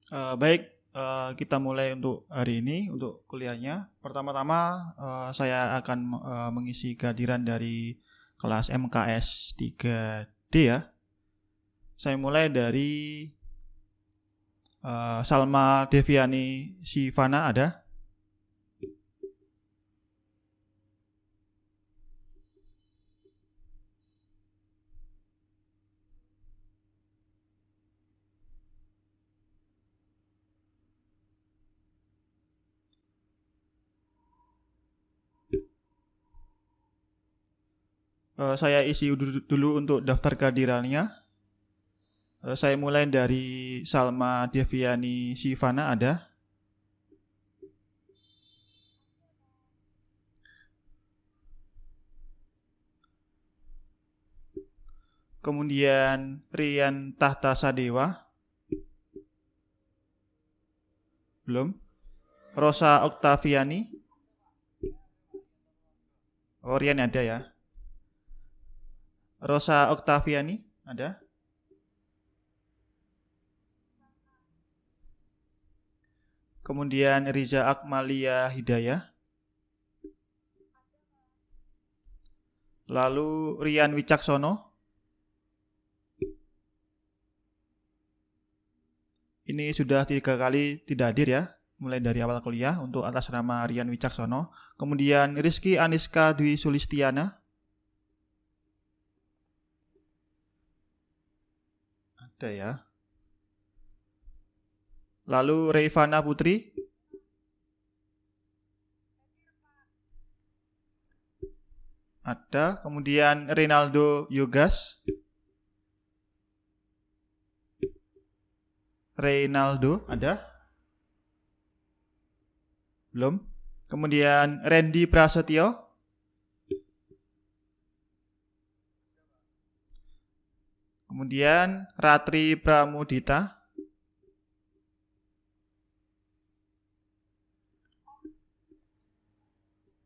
Baik, kita mulai untuk hari ini untuk kuliahnya. Pertama-tama saya akan mengisi kehadiran dari kelas MKS 3D ya. Saya mulai dari Salma Deviani Sivana ada. Saya isi dulu untuk daftar kehadirannya. Saya mulai dari Salma Deviani Sivana ada. Kemudian Rian Tahta Sadewa. Belum. Rosa Oktaviani. Oh, Rian ada ya. Rosa Oktaviani ada. Kemudian Riza Akmalia Hidayah. Lalu Rian Wicaksono. Ini sudah 3 kali tidak hadir ya, mulai dari awal kuliah untuk atas nama Rian Wicaksono. Kemudian Rizky Aniska Dwi Sulistiana. Ada ya. Lalu Reivana Putri. Ada. Kemudian Rinaldo Yogas. Reynaldo ada. Belum. Kemudian Randy Prasetyo. Kemudian Ratri Pramudita.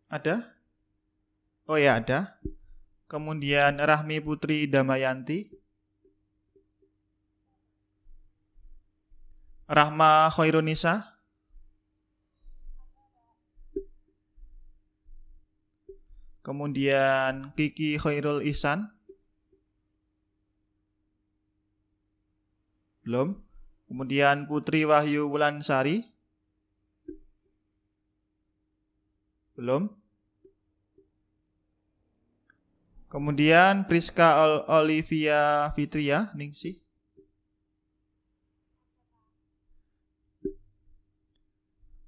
Ada? Oh ya, ada. Kemudian Rahmi Putri Damayanti. Rahma Khairunisa. Kemudian Kiki Khairul Ihsan. Belum. Kemudian Putri Wahyu Wulansari. Belum. Kemudian Priska Olivia Fitria Ningsih.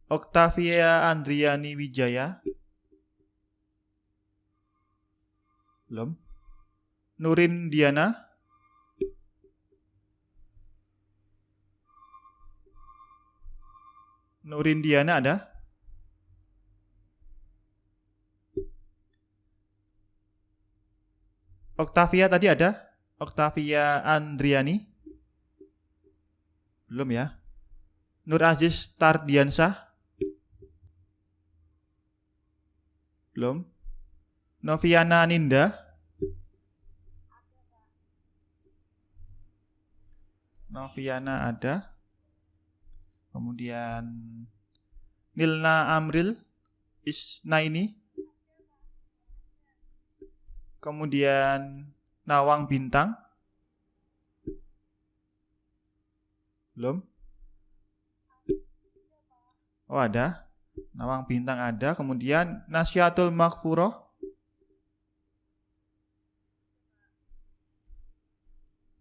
Octavia Andriani Wijaya. Belum. Nurin Diana. Nurin Diana ada. Octavia tadi ada. Octavia Andriani. Belum ya. Nur Aziz Tardiansah. Belum. Noviana Ninda. Noviana ada. Kemudian Nilna Amril Isnaini. Kemudian Nawang Bintang. Belum. Oh ada. Nawang Bintang ada. Kemudian Nasyatul Maghfuroh.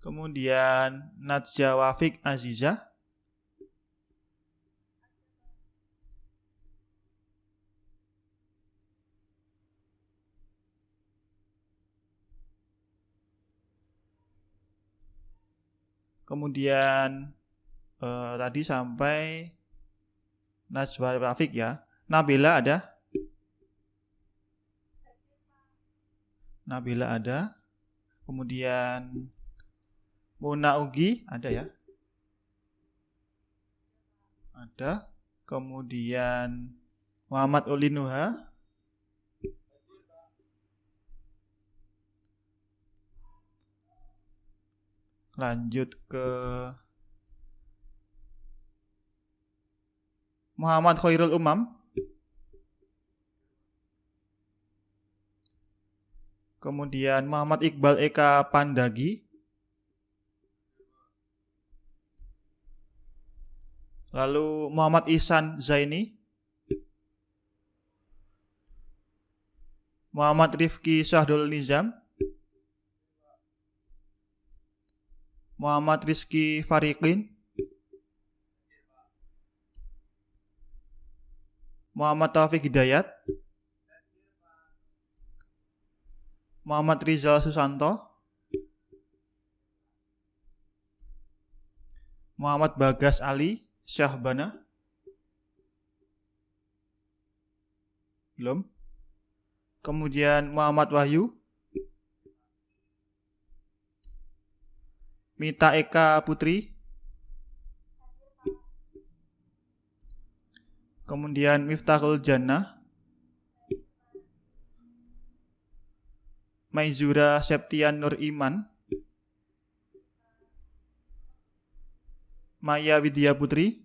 Kemudian Najwa Wafik Aziza. Kemudian tadi sampai Najwa Wafik ya. Nabila ada. Nabila ada. Kemudian Muna Ugi ada ya. Ada. Kemudian Muhammad Ulinuha. Lanjut ke Muhammad Khairul Umam. Kemudian Muhammad Iqbal Eka Pandagi. Lalu Muhammad Ihsan Zaini. Muhammad Rifki Syahdul Nizam. Muhammad Rizky Fariqin. Muhammad Taufik Hidayat. Muhammad Rizal Susanto. Muhammad Bagas Ali Syahbana. Belum. Kemudian Muhammad Wahyu. Mita Eka Putri. Kemudian Miftahul Jannah. Maizura Septian Nur Iman. Maya Widya Putri.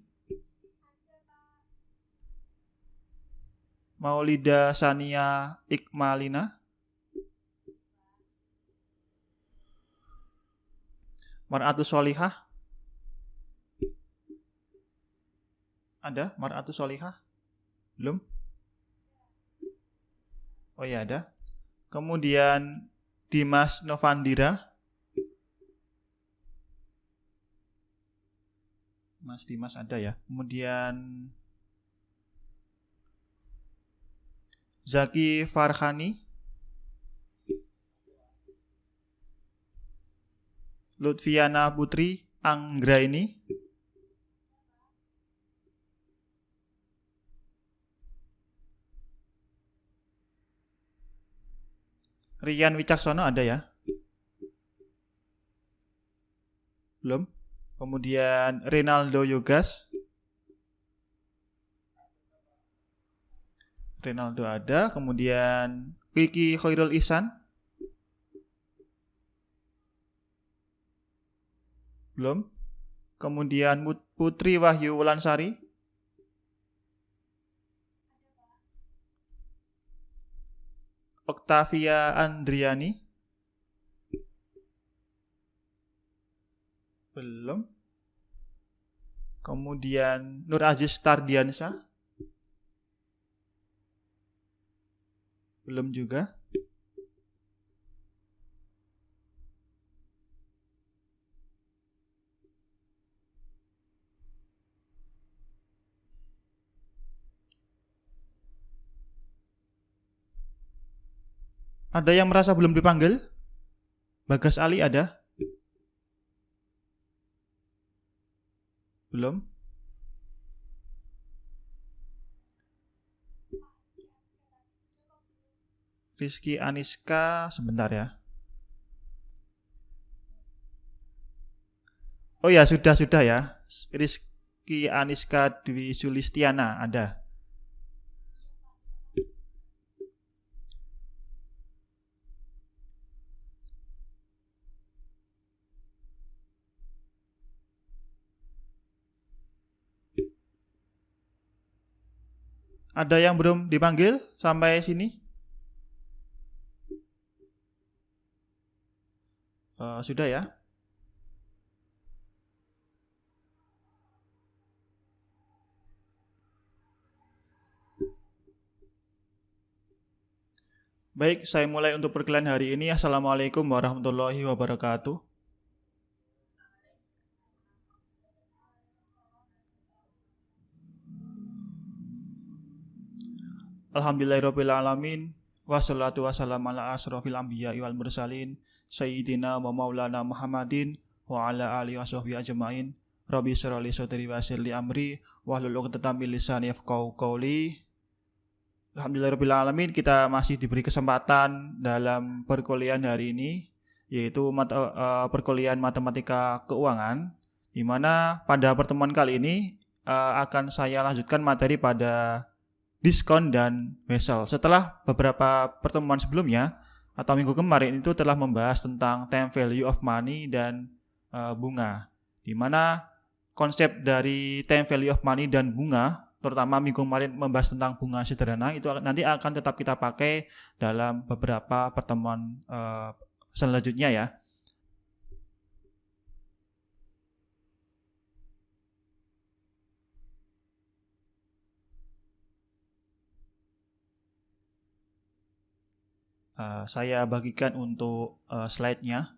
Maulida Sania Ikmalina. Mar'atus Solihah. Ada Mar'atus Solihah? Belum? Oh iya ada. Kemudian Dimas Novandira. Mas Dimas ada ya. Kemudian Zaki Farhani. Lutfiana Putri Anggraini. Rian Wicaksono ada ya? Belum. Kemudian Renaldo Yogas. Renaldo ada. Kemudian Kiki Khairul Ihsan. Belum. Kemudian Putri Wahyu Wulansari. Octavia Andriani. Belum. Kemudian Nur Aziz Tardiansyah. Belum juga. Ada yang merasa belum dipanggil? Bagas Ali ada? Belum? Rizky Aniska sebentar ya. Oh ya sudah ya. Rizky Aniska Dwi Sulistiana ada. Ada yang belum dipanggil sampai sini? Sudah ya. Baik, saya mulai untuk perkuliahan hari ini. Assalamualaikum warahmatullahi wabarakatuh. Alhamdulillahirabbil alamin. Wassalatu wassalamu ala asrofil anbiya'i wal mursalin Sayyidina wa maulana Muhammadin wa ala alihi washabbihi ajmain. Rabbi shrah li sadri wa yassir li amri wahlul 'uqdatam min lisani yafqahu qawli. Alhamdulillahirabbil alamin, kita masih diberi kesempatan dalam perkuliahan hari ini, yaitu perkuliahan matematika keuangan, di mana pada pertemuan kali ini akan saya lanjutkan materi pada diskon dan wesel. Setelah beberapa pertemuan sebelumnya atau minggu kemarin itu telah membahas tentang time value of money dan bunga, di mana konsep dari time value of money dan bunga terutama minggu kemarin membahas tentang bunga sederhana, itu nanti akan tetap kita pakai dalam beberapa pertemuan selanjutnya ya. Saya bagikan untuk slide-nya.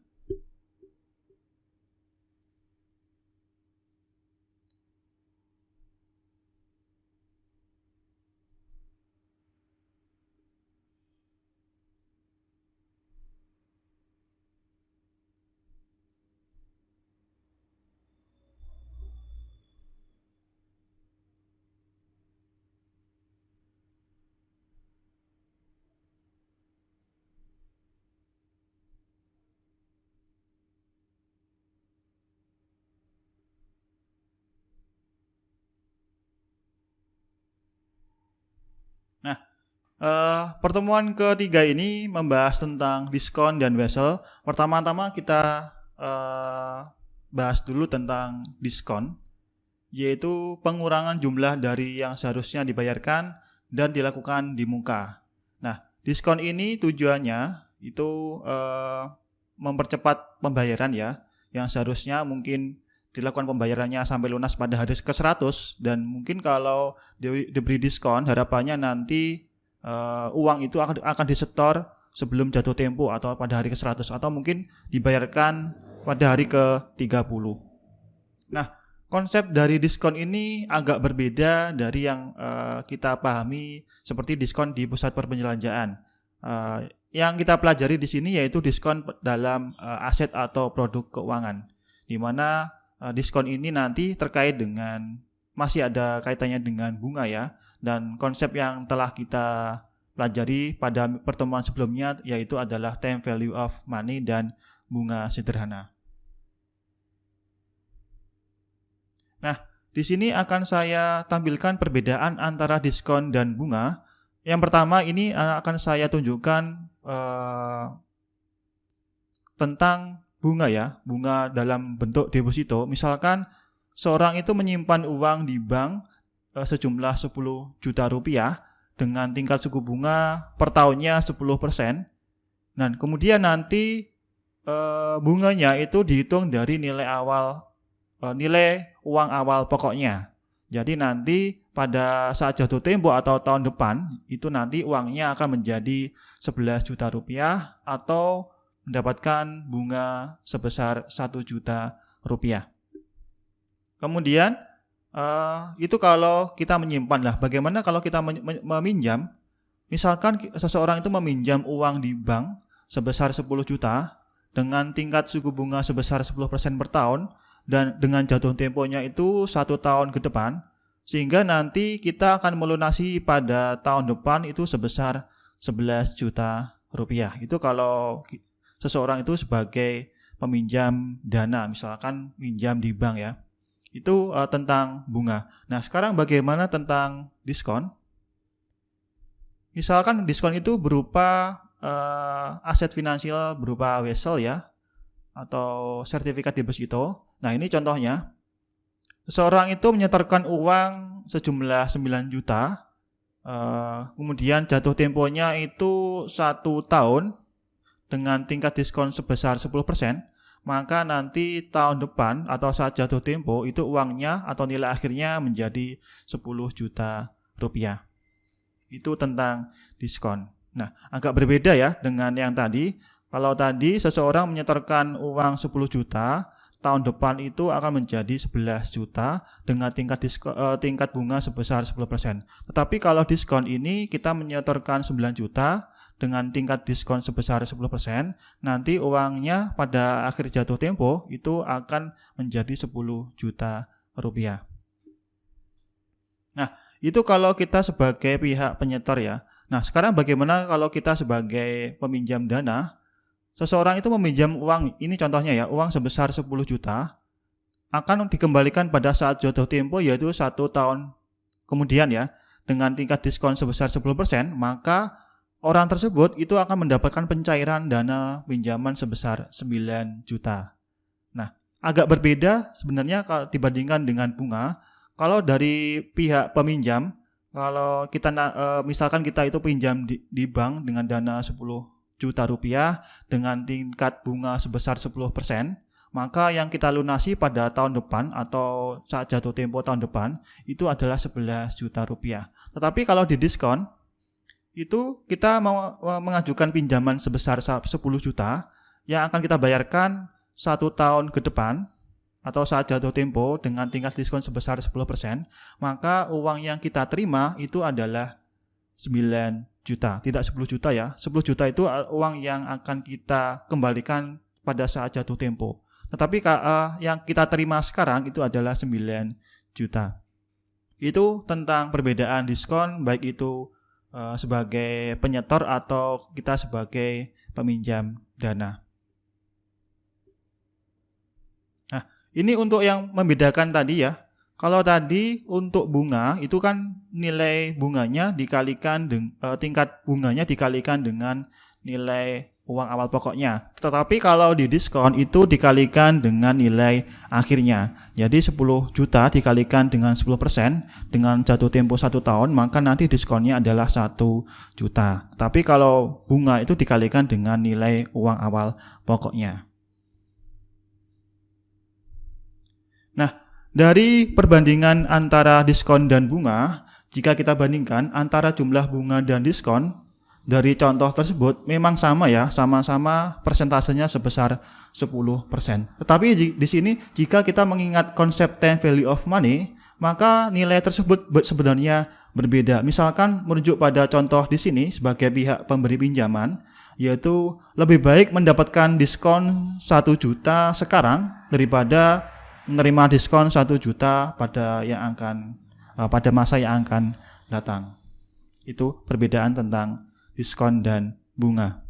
Nah, pertemuan ketiga ini membahas tentang diskon dan wesel. Pertama-tama kita bahas dulu tentang diskon, yaitu pengurangan jumlah dari yang seharusnya dibayarkan dan dilakukan di muka. Nah, diskon ini tujuannya itu mempercepat pembayaran ya, yang seharusnya mungkin dilakukan pembayarannya sampai lunas pada hari ke-100, dan mungkin kalau diberi diskon harapannya nanti uang itu akan disetor sebelum jatuh tempo atau pada hari ke-100, atau mungkin dibayarkan pada hari ke-30. Nah, konsep dari diskon ini agak berbeda dari yang kita pahami seperti diskon di pusat perbelanjaan. Yang kita pelajari di sini yaitu diskon dalam aset atau produk keuangan, di mana diskon ini nanti terkait dengan, masih ada kaitannya dengan bunga ya, dan konsep yang telah kita pelajari pada pertemuan sebelumnya yaitu adalah time value of money dan bunga sederhana. Nah, di sini akan saya tampilkan perbedaan antara diskon dan bunga. Yang pertama ini akan saya tunjukkan tentang bunga ya, bunga dalam bentuk deposito. Misalkan seorang itu menyimpan uang di bank sejumlah 10 juta rupiah dengan tingkat suku bunga per tahunnya 10%. Nah, kemudian nanti bunganya itu dihitung dari nilai uang awal pokoknya. Jadi nanti pada saat jatuh tempo atau tahun depan itu nanti uangnya akan menjadi 11 juta rupiah atau mendapatkan bunga sebesar 1 juta rupiah. Kemudian itu kalau kita menyimpan lah. Bagaimana kalau kita meminjam? Misalkan seseorang itu meminjam uang di bank sebesar 10 juta dengan tingkat suku bunga sebesar 10% per tahun dan dengan jatuh temponya itu 1 tahun ke depan, sehingga nanti kita akan melunasi pada tahun depan itu sebesar 11 juta rupiah. Itu kalau seseorang itu sebagai peminjam dana, misalkan minjam di bank ya. Itu tentang bunga. Nah, sekarang bagaimana tentang diskon? Misalkan diskon itu berupa aset finansial berupa wesel ya, atau sertifikat deposito. Nah, ini contohnya. Seseorang itu menyetorkan uang sejumlah 9 juta, kemudian jatuh temponya itu 1 tahun dengan tingkat diskon sebesar 10%, maka nanti tahun depan atau saat jatuh tempo itu uangnya atau nilai akhirnya menjadi 10 juta rupiah. Itu tentang diskon. Nah, agak berbeda ya dengan yang tadi. Kalau tadi seseorang menyetorkan uang 10 juta, tahun depan itu akan menjadi 11 juta dengan tingkat bunga sebesar 10%. Tetapi kalau diskon ini kita menyetorkan 9 juta dengan tingkat diskon sebesar 10%, nanti uangnya pada akhir jatuh tempo itu akan menjadi 10 juta rupiah. Nah, itu kalau kita sebagai pihak penyetor ya. Nah, sekarang bagaimana kalau kita sebagai peminjam dana? Seseorang itu meminjam uang, ini contohnya ya, uang sebesar 10 juta akan dikembalikan pada saat jatuh tempo yaitu 1 tahun kemudian ya, dengan tingkat diskon sebesar 10%, maka orang tersebut itu akan mendapatkan pencairan dana pinjaman sebesar 9 juta. Nah, agak berbeda sebenarnya kalau dibandingkan dengan bunga. Kalau dari pihak peminjam, kalau kita misalkan kita itu pinjam di bank dengan dana 10 juta rupiah dengan tingkat bunga sebesar 10%, maka yang kita lunasi pada tahun depan atau saat jatuh tempo tahun depan itu adalah 11 juta rupiah. Tetapi kalau di diskon itu kita mau mengajukan pinjaman sebesar 10 juta yang akan kita bayarkan 1 tahun ke depan atau saat jatuh tempo dengan tingkat diskon sebesar 10%, maka uang yang kita terima itu adalah 9 juta, tidak 10 juta ya. 10 juta itu uang yang akan kita kembalikan pada saat jatuh tempo. Tetapi yang kita terima sekarang itu adalah 9 juta. Itu tentang perbedaan diskon, baik itu sebagai penyetor atau kita sebagai peminjam dana. Nah, ini untuk yang membedakan tadi ya. Kalau tadi untuk bunga itu kan nilai bunganya dikalikan tingkat bunganya dikalikan dengan nilai uang awal pokoknya. Tetapi kalau di diskon itu dikalikan dengan nilai akhirnya. Jadi 10 juta dikalikan dengan 10% dengan jatuh tempo 1 tahun, maka nanti diskonnya adalah 1 juta. Tapi kalau bunga itu dikalikan dengan nilai uang awal pokoknya. Nah, dari perbandingan antara diskon dan bunga, jika kita bandingkan antara jumlah bunga dan diskon, dari contoh tersebut memang sama ya, sama-sama persentasenya sebesar 10%. Tetapi di sini jika kita mengingat konsep time value of money, maka nilai tersebut sebenarnya berbeda. Misalkan merujuk pada contoh di sini sebagai pihak pemberi pinjaman, yaitu lebih baik mendapatkan diskon 1 juta sekarang daripada menerima diskon 1 juta pada masa yang akan datang. Itu perbedaan tentang diskon dan bunga.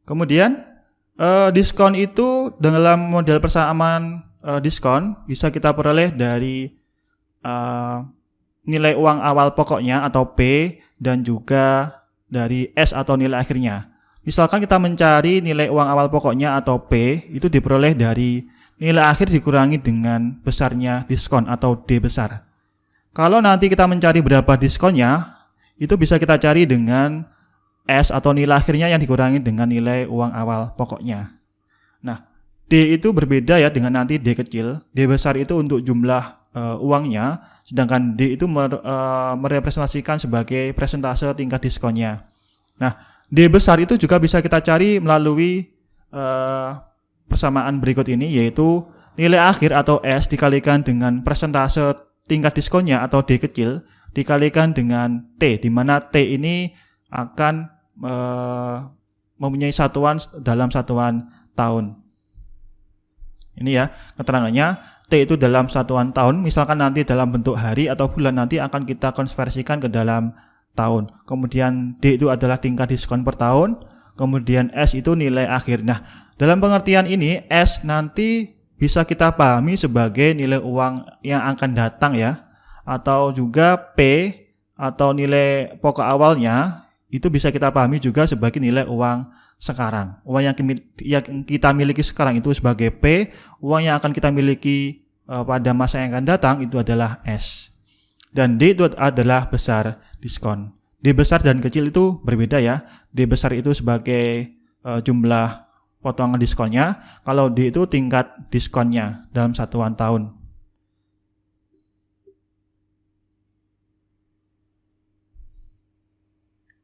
Kemudian diskon itu dalam model persamaan diskon bisa kita peroleh dari nilai uang awal pokoknya atau P dan juga dari S atau nilai akhirnya. Misalkan kita mencari nilai uang awal pokoknya atau P itu diperoleh dari nilai akhir dikurangi dengan besarnya diskon atau D besar. Kalau nanti kita mencari berapa diskonnya, itu bisa kita cari dengan S atau nilai akhirnya yang dikurangi dengan nilai uang awal pokoknya. Nah, D itu berbeda ya dengan nanti D kecil. D besar itu untuk jumlah uangnya, sedangkan D itu merepresentasikan sebagai persentase tingkat diskonnya. Nah, D besar itu juga bisa kita cari melalui persamaan berikut ini, yaitu nilai akhir atau S dikalikan dengan persentase tingkat diskonnya atau D kecil dikalikan dengan T, di mana T ini akan mempunyai satuan dalam satuan tahun. Ini ya keterangannya, T itu dalam satuan tahun, misalkan nanti dalam bentuk hari atau bulan nanti akan kita konversikan ke dalam tahun. Kemudian D itu adalah tingkat diskon per tahun, kemudian S itu nilai akhir. Nah, dalam pengertian ini S nanti bisa kita pahami sebagai nilai uang yang akan datang ya, atau juga P atau nilai pokok awalnya itu bisa kita pahami juga sebagai nilai uang sekarang. Uang yang kita miliki sekarang itu sebagai P, uang yang akan kita miliki pada masa yang akan datang itu adalah S. Dan D itu adalah besar diskon. D besar dan kecil itu berbeda ya. D besar itu sebagai jumlah potongan diskonnya, kalau D itu tingkat diskonnya dalam satuan tahun.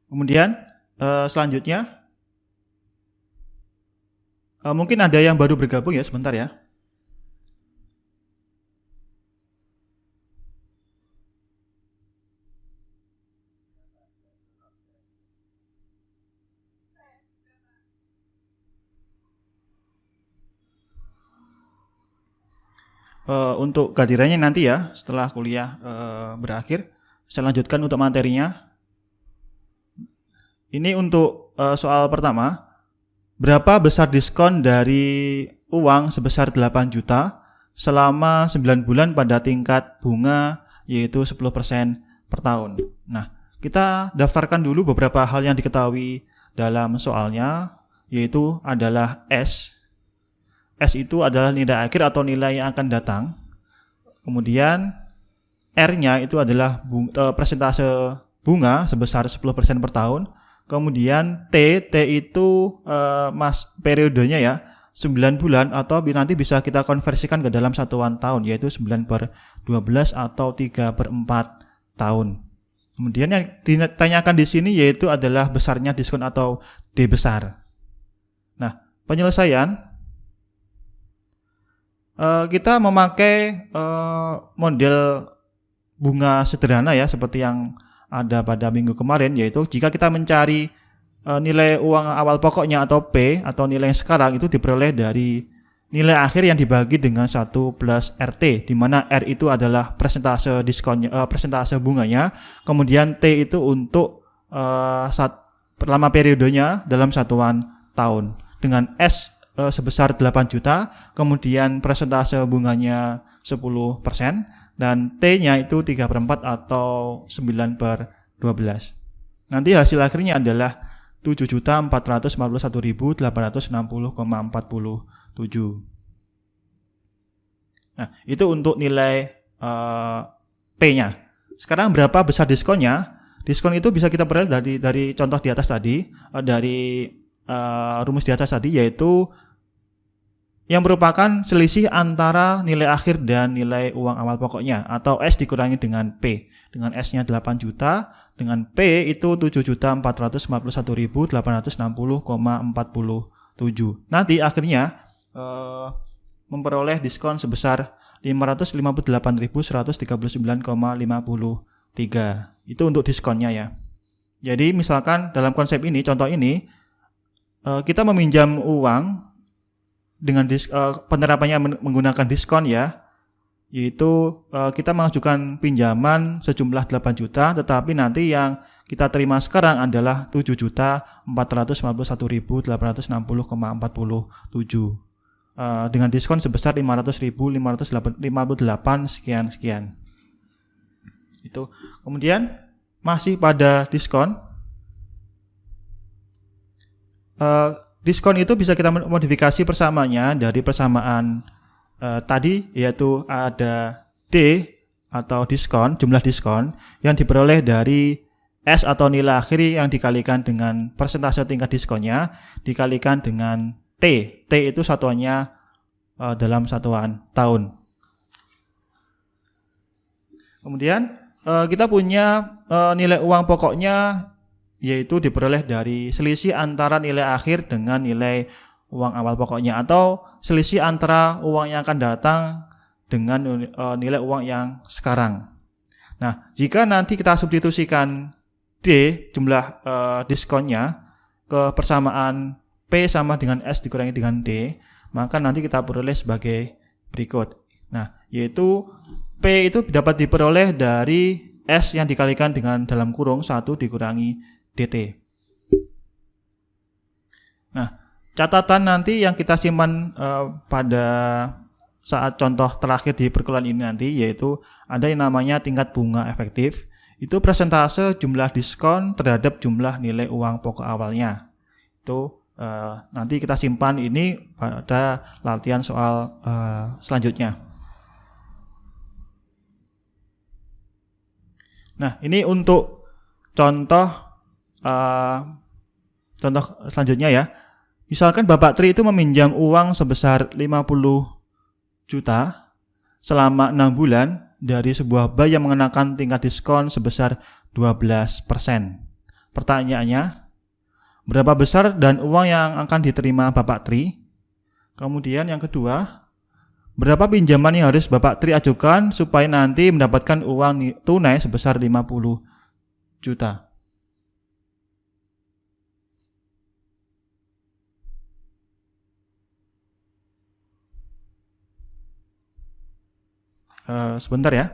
Kemudian selanjutnya mungkin ada yang baru bergabung ya, sebentar ya. Untuk kehadirannya nanti ya setelah kuliah berakhir. Saya lanjutkan untuk materinya. Ini untuk soal pertama. Berapa besar diskon dari uang sebesar 8 juta selama 9 bulan pada tingkat bunga yaitu 10% per tahun. Nah, kita daftarkan dulu beberapa hal yang diketahui dalam soalnya, yaitu adalah S S itu adalah nilai akhir atau nilai yang akan datang. Kemudian R-nya itu adalah persentase bunga sebesar 10% per tahun. Kemudian T itu periodenya ya 9 bulan atau nanti bisa kita konversikan ke dalam satuan tahun yaitu 9/12 atau 3/4 tahun. Kemudian yang ditanyakan di sini yaitu adalah besarnya diskon atau D besar. Nah, penyelesaian kita memakai model bunga sederhana ya seperti yang ada pada minggu kemarin, yaitu jika kita mencari nilai uang awal pokoknya atau P atau nilai yang sekarang itu diperoleh dari nilai akhir yang dibagi dengan 1 plus RT, di mana R itu adalah persentase diskonnya, persentase bunganya, kemudian T itu untuk lama periodenya dalam satuan tahun, dengan S sebesar 8 juta, kemudian persentase bunganya 10%, dan T-nya itu 3/4 atau 9/12. Nanti hasil akhirnya adalah 7.451.860,47. Nah, itu untuk nilai P-nya. Sekarang berapa besar diskonnya? Diskon itu bisa kita peroleh dari contoh di atas tadi, dari rumus di atas tadi, yaitu yang merupakan selisih antara nilai akhir dan nilai uang awal pokoknya, atau S dikurangi dengan P. Dengan S-nya 8 juta, dengan P itu 7.451.860,47. Nanti akhirnya memperoleh diskon sebesar 558.139,53. Itu untuk diskonnya ya. Jadi misalkan dalam konsep ini, contoh ini, kita meminjam uang dengan penerapannya menggunakan diskon ya, yaitu kita mengajukan pinjaman sejumlah 8 juta, tetapi nanti yang kita terima sekarang adalah 7.451.860,47 dengan diskon sebesar 500.558 sekian. Itu. Kemudian masih pada diskon, diskon itu bisa kita modifikasi persamanya dari persamaan tadi, yaitu ada D atau diskon, jumlah diskon yang diperoleh dari S atau nilai akhir yang dikalikan dengan persentase tingkat diskonnya dikalikan dengan T. T itu satuannya dalam satuan tahun. Kemudian kita punya nilai uang pokoknya, yaitu diperoleh dari selisih antara nilai akhir dengan nilai uang awal pokoknya, atau selisih antara uang yang akan datang dengan nilai uang yang sekarang. Nah, jika nanti kita substitusikan D jumlah diskonnya ke persamaan P sama dengan S dikurangi dengan D, maka nanti kita peroleh sebagai berikut. Nah, yaitu P itu dapat diperoleh dari S yang dikalikan dengan dalam kurung 1 dikurangi DT. Nah, catatan nanti yang kita simpan pada saat contoh terakhir di perkuliahan ini nanti, yaitu ada yang namanya tingkat bunga efektif. Itu persentase jumlah diskon terhadap jumlah nilai uang pokok awalnya. Itu nanti kita simpan ini pada latihan soal selanjutnya. Nah, ini untuk contoh selanjutnya ya. Misalkan Bapak Tri itu meminjam uang sebesar 50 juta selama 6 bulan dari sebuah bank yang mengenakan tingkat diskon sebesar 12%. Pertanyaannya, berapa besar dan uang yang akan diterima Bapak Tri? Kemudian yang kedua, berapa pinjaman yang harus Bapak Tri ajukan supaya nanti mendapatkan uang tunai sebesar 50 juta? Sebentar ya.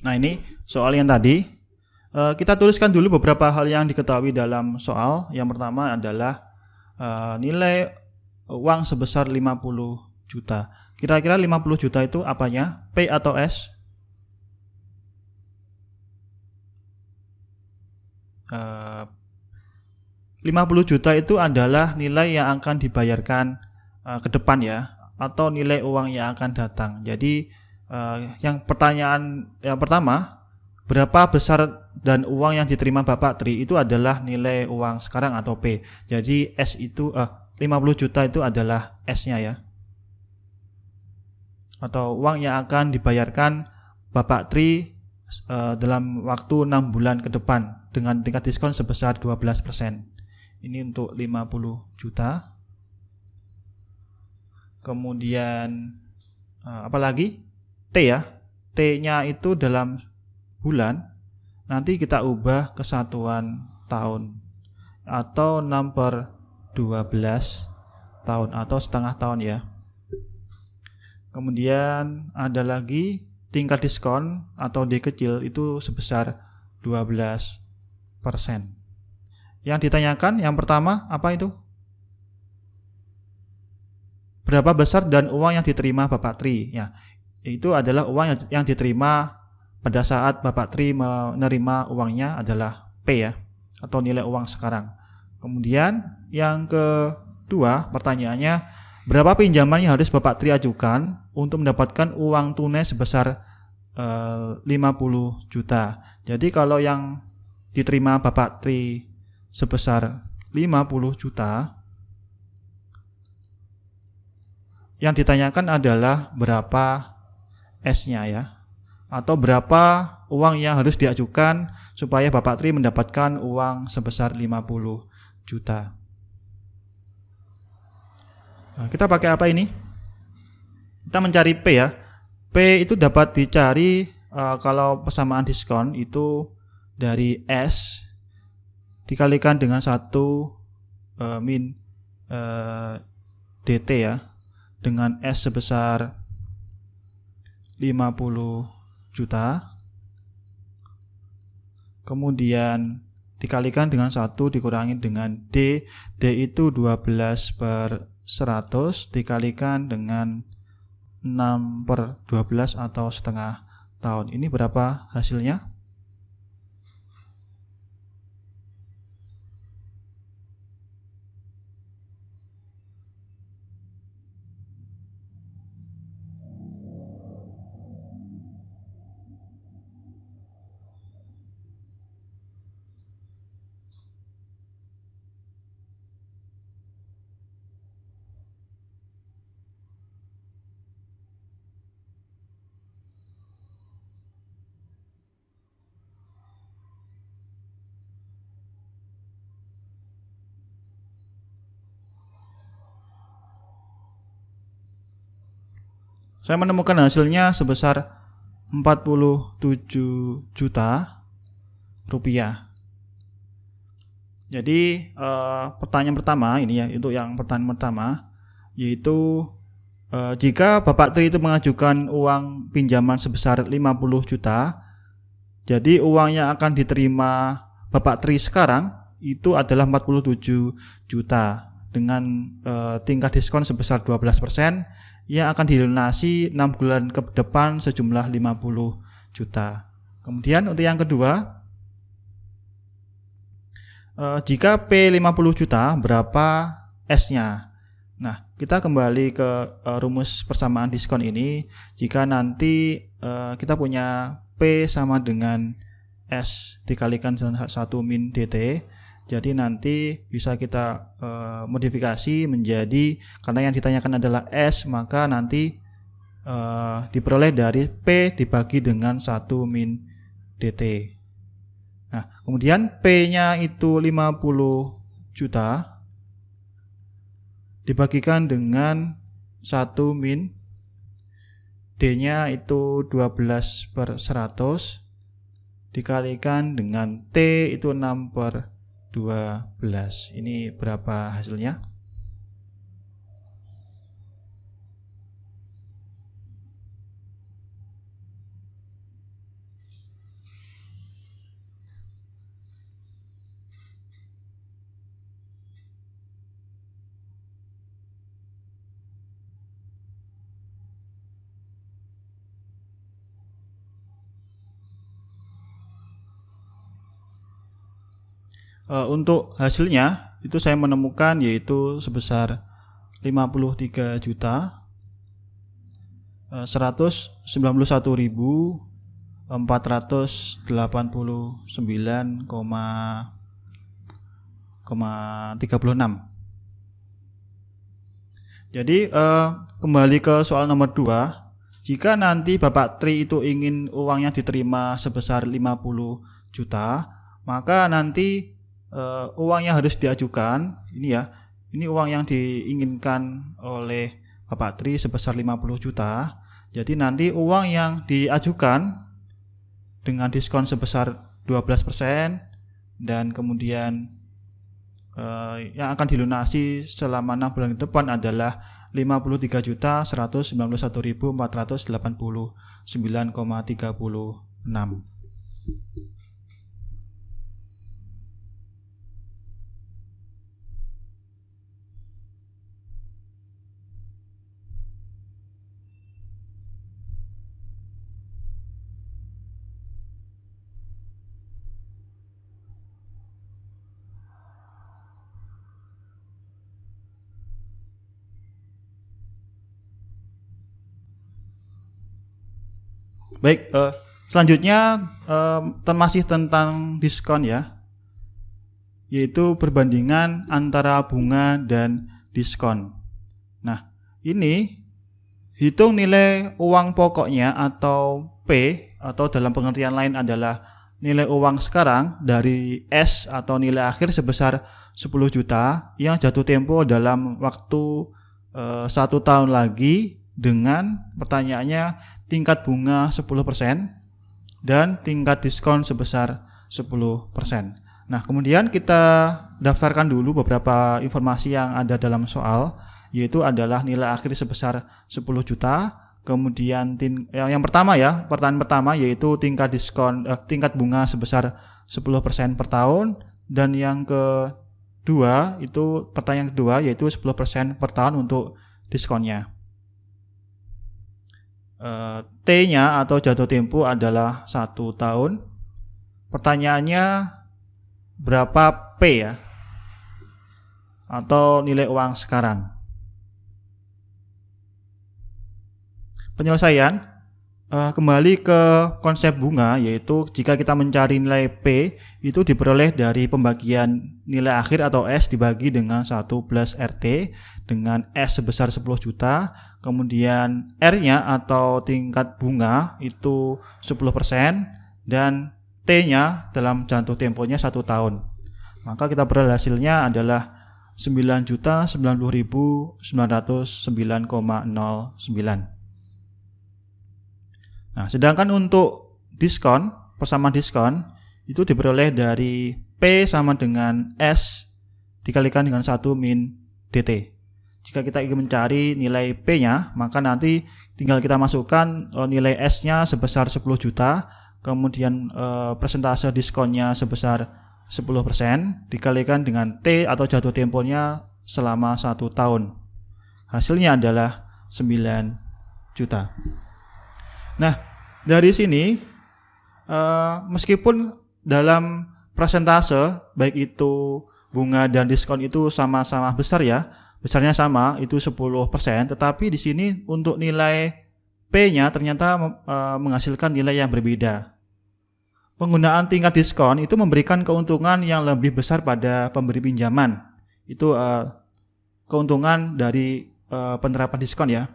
Nah, ini soal yang tadi. Kita tuliskan dulu beberapa hal yang diketahui dalam soal. Yang pertama adalah nilai uang sebesar 50 juta. Kira-kira 50 juta itu apanya? P atau S? 50 juta itu adalah nilai yang akan dibayarkan ke depan ya, atau nilai uang yang akan datang. Jadi yang pertanyaan yang pertama, berapa besar dan uang yang diterima Bapak Tri itu adalah nilai uang sekarang atau P. Jadi S itu 50 juta itu adalah S-nya ya. Atau uang yang akan dibayarkan Bapak Tri dalam waktu 6 bulan ke depan dengan tingkat diskon sebesar 12%. Ini untuk 50 juta. Kemudian apalagi? T ya. T-nya itu dalam bulan. Nanti kita ubah ke satuan tahun atau 6/12 tahun atau setengah tahun ya. Kemudian ada lagi tingkat diskon atau D kecil itu sebesar 12%. Yang ditanyakan yang pertama apa itu? Berapa besar dan uang yang diterima Bapak Tri? Ya, itu adalah uang yang diterima pada saat Bapak Tri menerima uangnya adalah P ya, atau nilai uang sekarang. Kemudian yang kedua pertanyaannya, berapa pinjaman yang harus Bapak Tri ajukan untuk mendapatkan uang tunai sebesar 50 juta. Jadi kalau yang diterima Bapak Tri sebesar 50 juta, yang ditanyakan adalah berapa S-nya ya, atau berapa uang yang harus diajukan supaya Bapak Tri mendapatkan uang sebesar 50 juta. Nah, kita pakai apa ini? Kita mencari P ya. P itu dapat dicari kalau persamaan diskon itu dari S dikalikan dengan 1 min DT ya, dengan S sebesar 50 juta, kemudian dikalikan dengan 1 dikurangi dengan D. D itu 12/100 dikalikan dengan 6/12 atau setengah tahun. Ini berapa hasilnya? Saya menemukan hasilnya sebesar 47 juta rupiah. Jadi pertanyaan pertama ini ya, untuk yang pertanyaan pertama, yaitu jika Bapak Tri itu mengajukan uang pinjaman sebesar 50 juta, jadi uang yang akan diterima Bapak Tri sekarang itu adalah 47 juta dengan tingkat diskon sebesar 12%. Yang akan dilunasi 6 bulan ke depan sejumlah 50 juta. Kemudian untuk yang kedua, jika P 50 juta, berapa S-nya? Nah, kita kembali ke rumus persamaan diskon ini. Jika nanti kita punya P sama dengan S dikalikan dengan 1 min DT, jadi nanti bisa kita modifikasi menjadi, karena yang ditanyakan adalah S, maka nanti diperoleh dari P dibagi dengan 1 min DT. Nah, kemudian P-nya itu 50 juta dibagikan dengan 1 min D-nya itu 12/100 dikalikan dengan T itu 6/12. Ini berapa hasilnya? Untuk hasilnya itu saya menemukan yaitu sebesar 53.191.489,36. Jadi kembali ke soal nomor 2, jika nanti Bapak Tri itu ingin uangnya diterima sebesar 50 juta, maka nanti uang yang harus diajukan ini uang yang diinginkan oleh Bapak Tri sebesar 50 juta. Jadi nanti uang yang diajukan dengan diskon sebesar 12% dan kemudian yang akan dilunasi selama 6 bulan ke depan adalah 53.191.489,36. Baik, selanjutnya masih tentang diskon ya, yaitu perbandingan antara bunga dan diskon. Nah, ini hitung nilai uang pokoknya atau P, atau dalam pengertian lain adalah nilai uang sekarang dari S atau nilai akhir sebesar 10 juta yang jatuh tempo dalam waktu 1 tahun lagi, dengan pertanyaannya tingkat bunga 10% dan tingkat diskon sebesar 10%. Nah, kemudian kita daftarkan dulu beberapa informasi yang ada dalam soal, yaitu adalah nilai akhir sebesar 10 juta, kemudian yang pertama ya, pertanyaan pertama yaitu tingkat tingkat bunga sebesar 10% per tahun, dan yang kedua itu pertanyaan kedua yaitu 10% per tahun untuk diskonnya. T-nya atau jatuh tempo adalah 1 tahun. Pertanyaannya berapa P ya, atau nilai uang sekarang. Penyelesaian kembali ke konsep bunga, yaitu jika kita mencari nilai P itu diperoleh dari pembagian nilai akhir atau S dibagi dengan 1 plus RT, dengan S sebesar 10 juta, kemudian R-nya atau tingkat bunga itu 10%, dan T-nya dalam jatuh temponya 1 tahun. Maka kita peroleh hasilnya adalah 9.090.909,09. Nah, sedangkan untuk diskon, persamaan diskon itu diperoleh dari P sama dengan S dikalikan dengan 1 min DT. Jika kita ingin mencari nilai P-nya, maka nanti tinggal kita masukkan nilai S-nya sebesar 10 juta, kemudian persentase diskonnya sebesar 10% dikalikan dengan T atau jatuh temponya selama 1 tahun. Hasilnya adalah 9 juta. Nah, dari sini meskipun dalam persentase baik itu bunga dan diskon itu sama-sama besar ya, besarnya sama, itu 10%, tetapi di sini untuk nilai P-nya ternyata menghasilkan nilai yang berbeda. Penggunaan tingkat diskon itu memberikan keuntungan yang lebih besar pada pemberi pinjaman. Itu keuntungan dari penerapan diskon ya.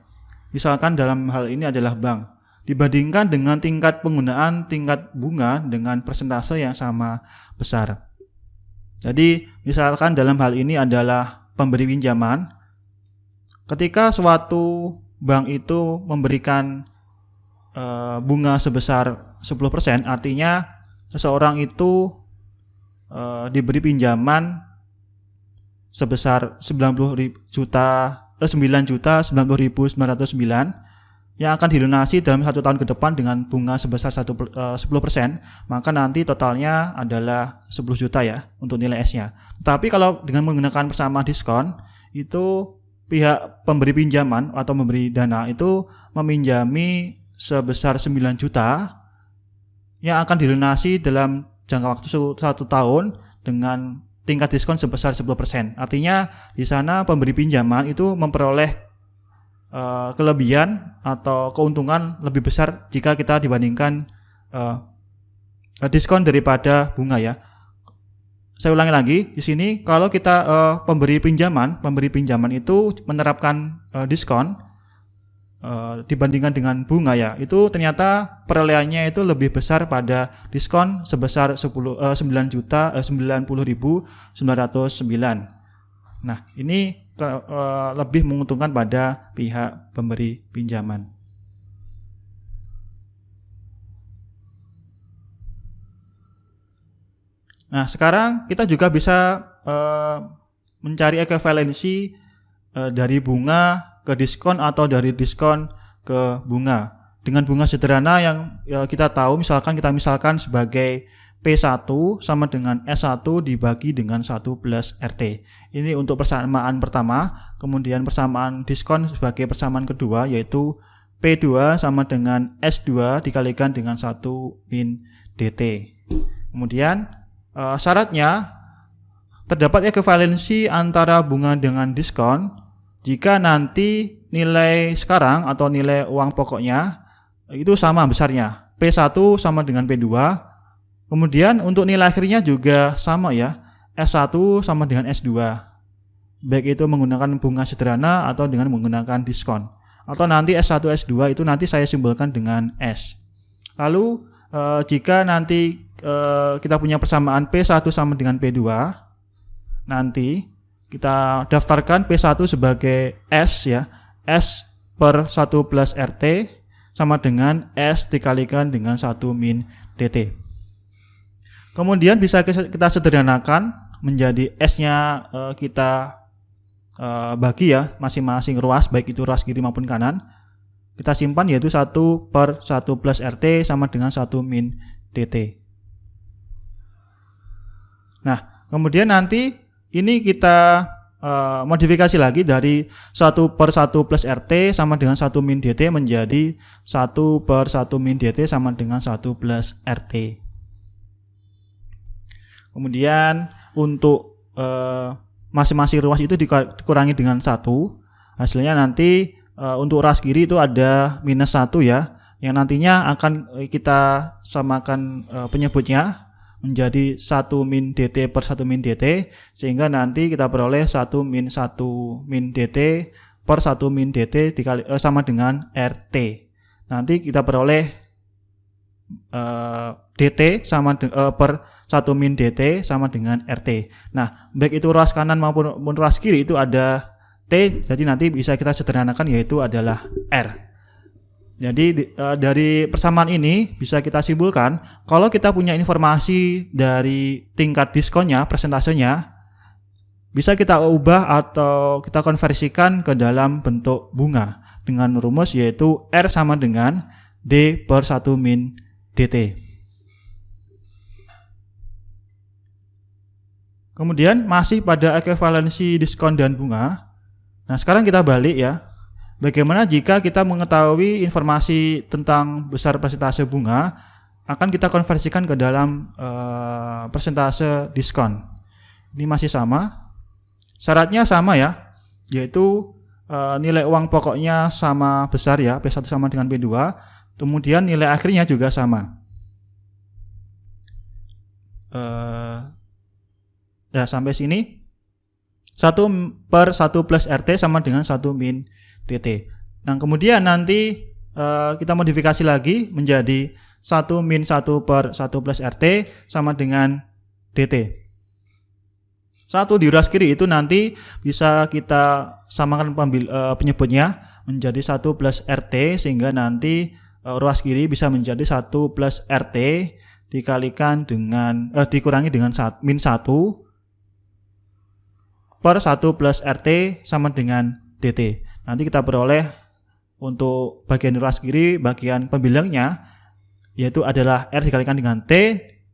Misalkan dalam hal ini adalah bank, dibandingkan dengan tingkat penggunaan tingkat bunga dengan persentase yang sama besar. Jadi misalkan dalam hal ini adalah pemberi pinjaman, ketika suatu bank itu memberikan bunga sebesar 10%, artinya seseorang itu diberi pinjaman sebesar 9.090.909 yang akan dilunasi dalam 1 tahun ke depan dengan bunga sebesar 10%, maka nanti totalnya adalah 10 juta ya untuk nilai S-nya. Tapi kalau dengan menggunakan persamaan diskon, itu pihak pemberi pinjaman atau memberi dana itu meminjami sebesar 9 juta yang akan dilunasi dalam jangka waktu 1 tahun dengan tingkat diskon sebesar 10%. Artinya di sana pemberi pinjaman itu memperoleh kelebihan atau keuntungan lebih besar jika kita dibandingkan diskon daripada bunga ya. Saya ulangi lagi di sini, kalau kita pemberi pinjaman itu menerapkan diskon dibandingkan dengan bunga ya, itu ternyata perolehannya itu lebih besar pada diskon sebesar 90.909. Nah, ini lebih menguntungkan pada pihak pemberi pinjaman. Nah, sekarang kita juga bisa mencari ekuivalensi dari bunga ke diskon atau dari diskon ke bunga. Dengan bunga sederhana yang kita tahu, misalkan sebagai P1 sama dengan S1 dibagi dengan 1 plus RT. Ini untuk persamaan pertama. Kemudian persamaan diskon sebagai persamaan kedua, yaitu P2 sama dengan S2 dikalikan dengan 1 min DT. Kemudian syaratnya terdapat ekuivalensi antara bunga dengan diskon jika nanti nilai sekarang atau nilai uang pokoknya itu sama besarnya, P1 sama dengan P2. Kemudian untuk nilai akhirnya juga sama ya, S1 sama dengan S2. Baik itu menggunakan bunga sederhana atau dengan menggunakan diskon. Atau nanti S1, S2 itu nanti saya simbolkan dengan S. Lalu jika nanti kita punya persamaan P1 sama dengan P2, nanti kita daftarkan P1 sebagai S ya, S per 1 plus RT sama dengan S dikalikan dengan 1 min DT. Kemudian bisa kita sederhanakan menjadi S-nya kita bagi ya masing-masing ruas, baik itu ruas kiri maupun kanan. Kita simpan yaitu 1 per 1 plus RT sama dengan 1 min DT. Nah, kemudian nanti ini kita modifikasi lagi dari 1 per 1 plus RT sama dengan 1 min DT menjadi 1 per 1 min DT sama dengan 1 plus RT. Kemudian untuk masing-masing ruas itu dikurangi dengan 1. Hasilnya nanti untuk ruas kiri itu ada minus 1 ya, yang nantinya akan kita samakan penyebutnya menjadi 1 min DT per 1 min DT, sehingga nanti kita peroleh 1 min DT per 1 min DT sama dengan RT. Nanti kita peroleh DT sama per 1 min DT sama dengan RT. Nah, baik itu ruas kanan maupun ruas kiri itu ada T, jadi nanti bisa kita sederhanakan yaitu adalah R. Jadi dari persamaan ini bisa kita simpulkan kalau kita punya informasi dari tingkat diskonnya, persentasenya, bisa kita ubah atau kita konversikan ke dalam bentuk bunga dengan rumus yaitu R sama dengan D per 1 min DT. Kemudian masih pada ekuivalensi diskon dan bunga. Nah, sekarang kita balik ya. Bagaimana jika kita mengetahui informasi tentang besar persentase bunga, akan kita konversikan ke dalam persentase diskon. Ini masih sama. Syaratnya sama ya, yaitu nilai uang pokoknya sama besar ya, P1 sama dengan P2. Kemudian nilai akhirnya juga sama. Ya, sampai sini 1 per 1 plus RT sama dengan 1 min DT. Nah, kemudian nanti kita modifikasi lagi menjadi 1 min 1 per 1 plus RT sama dengan DT. 1 di ruas kiri itu nanti bisa kita samakan penyebutnya menjadi 1 plus RT, sehingga nanti ruas kiri bisa menjadi 1 plus RT dikalikan dengan dikurangi dengan min 1 per 1 plus RT sama dengan DT. Nanti kita peroleh untuk bagian ruas kiri, bagian pembilangnya yaitu adalah R dikalikan dengan T,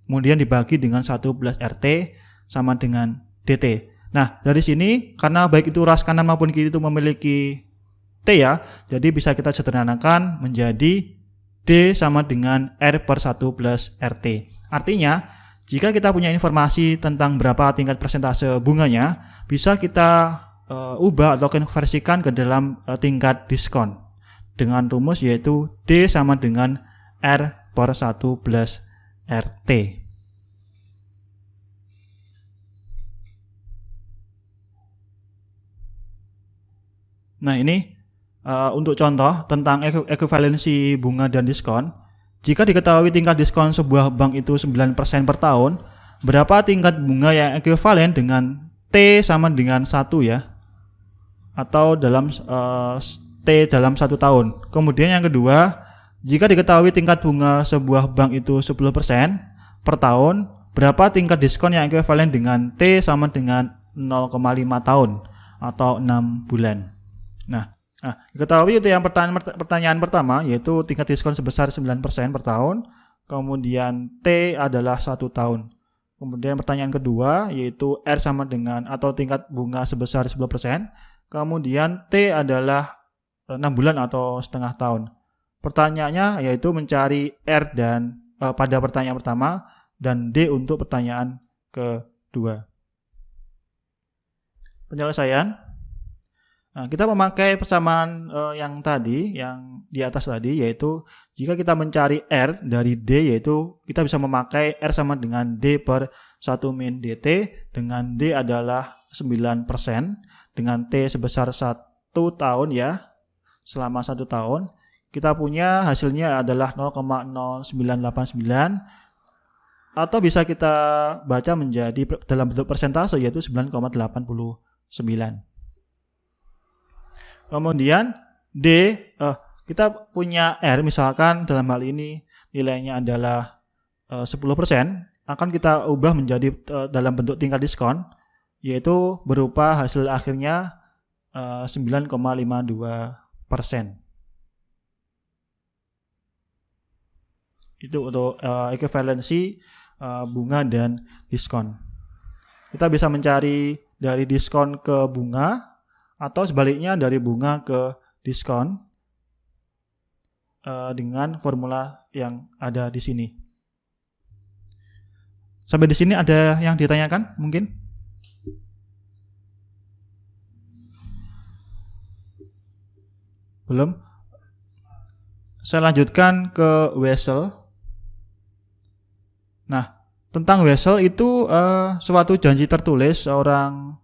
kemudian dibagi dengan 1 plus RT sama dengan DT. Nah, dari sini karena baik itu ruas kanan maupun kiri itu memiliki T ya, jadi bisa kita sederhanakan menjadi D sama dengan R per 1 plus RT. Artinya Jika kita punya informasi tentang berapa tingkat persentase bunganya, bisa kita ubah atau konversikan ke dalam tingkat diskon dengan rumus yaitu D sama dengan R per 1 plus RT. Nah, ini untuk contoh tentang ekuivalensi bunga dan diskon. Jika diketahui tingkat diskon sebuah bank itu 9% per tahun, berapa tingkat bunga yang ekuivalen dengan T sama dengan 1 ya? Atau dalam T dalam 1 tahun. Kemudian yang kedua, jika diketahui tingkat bunga sebuah bank itu 10% per tahun, berapa tingkat diskon yang ekuivalen dengan T sama dengan 0,5 tahun atau 6 bulan. Nah, diketahui itu yang pertanyaan pertama yaitu tingkat diskon sebesar 9% per tahun, kemudian T adalah 1 tahun. Kemudian pertanyaan kedua yaitu R sama dengan atau tingkat bunga sebesar 10%, kemudian T adalah 6 bulan atau setengah tahun. Pertanyaannya yaitu mencari R dan pada pertanyaan pertama dan D untuk pertanyaan kedua. Penyelesaian. Nah, kita memakai persamaan yang tadi, yang di atas tadi, yaitu jika kita mencari R dari D, yaitu kita bisa memakai R sama dengan D per 1 min DT, dengan D adalah 9%, dengan T sebesar 1 tahun ya, selama 1 tahun, kita punya hasilnya adalah 0,0989, atau bisa kita baca menjadi dalam bentuk persentase yaitu 9,89. Kemudian D, kita punya R misalkan dalam hal ini nilainya adalah 10%, akan kita ubah menjadi dalam bentuk tingkat diskon, yaitu berupa hasil akhirnya 9,52%. Itu untuk ekuivalensi bunga dan diskon. Kita bisa mencari dari diskon ke bunga, atau sebaliknya dari bunga ke diskon dengan formula yang ada di sini. Sampai di sini ada yang ditanyakan mungkin? Belum? Saya lanjutkan ke Wessel. Nah, tentang Wessel itu suatu janji tertulis seorang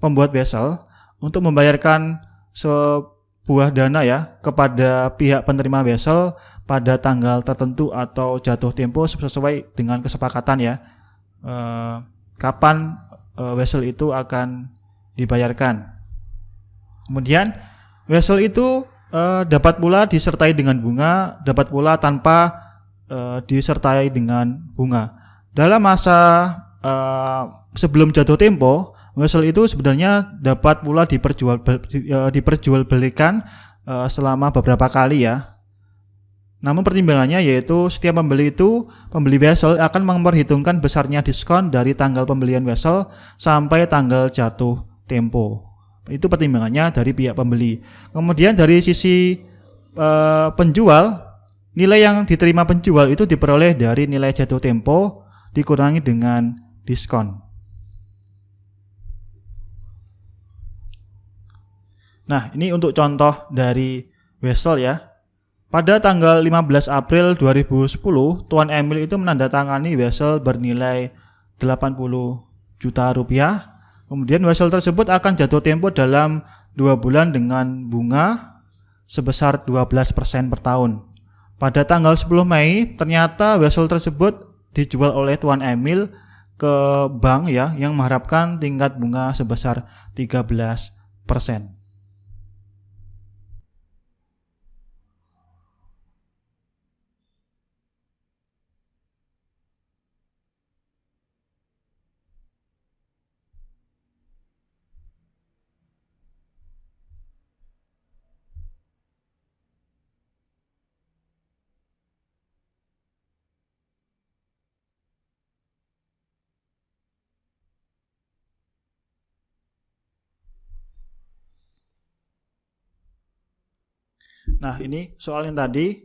pembuat Wessel untuk membayarkan sebuah dana ya kepada pihak penerima Wessel pada tanggal tertentu atau jatuh tempo sesuai dengan kesepakatan ya, kapan Wessel itu akan dibayarkan. Kemudian Wessel itu dapat pula disertai dengan bunga, dapat pula tanpa disertai dengan bunga. Dalam masa sebelum jatuh tempo, Wessel itu sebenarnya dapat pula diperjualbelikan selama beberapa kali ya. Namun pertimbangannya yaitu setiap pembeli Wessel akan memperhitungkan besarnya diskon dari tanggal pembelian Wessel sampai tanggal jatuh tempo. Itu pertimbangannya dari pihak pembeli. Kemudian dari sisi penjual, nilai yang diterima penjual itu diperoleh dari nilai jatuh tempo dikurangi dengan diskon. Nah, ini untuk contoh dari Wessel ya. Pada tanggal 15 April 2010, Tuan Emil itu menandatangani Wessel bernilai 80 juta rupiah. Kemudian Wessel tersebut akan jatuh tempo dalam 2 bulan dengan bunga sebesar 12% per tahun. Pada tanggal 10 Mei, ternyata Wessel tersebut dijual oleh Tuan Emil ke bank ya, yang mengharapkan tingkat bunga sebesar 13%. Nah, ini soal yang tadi.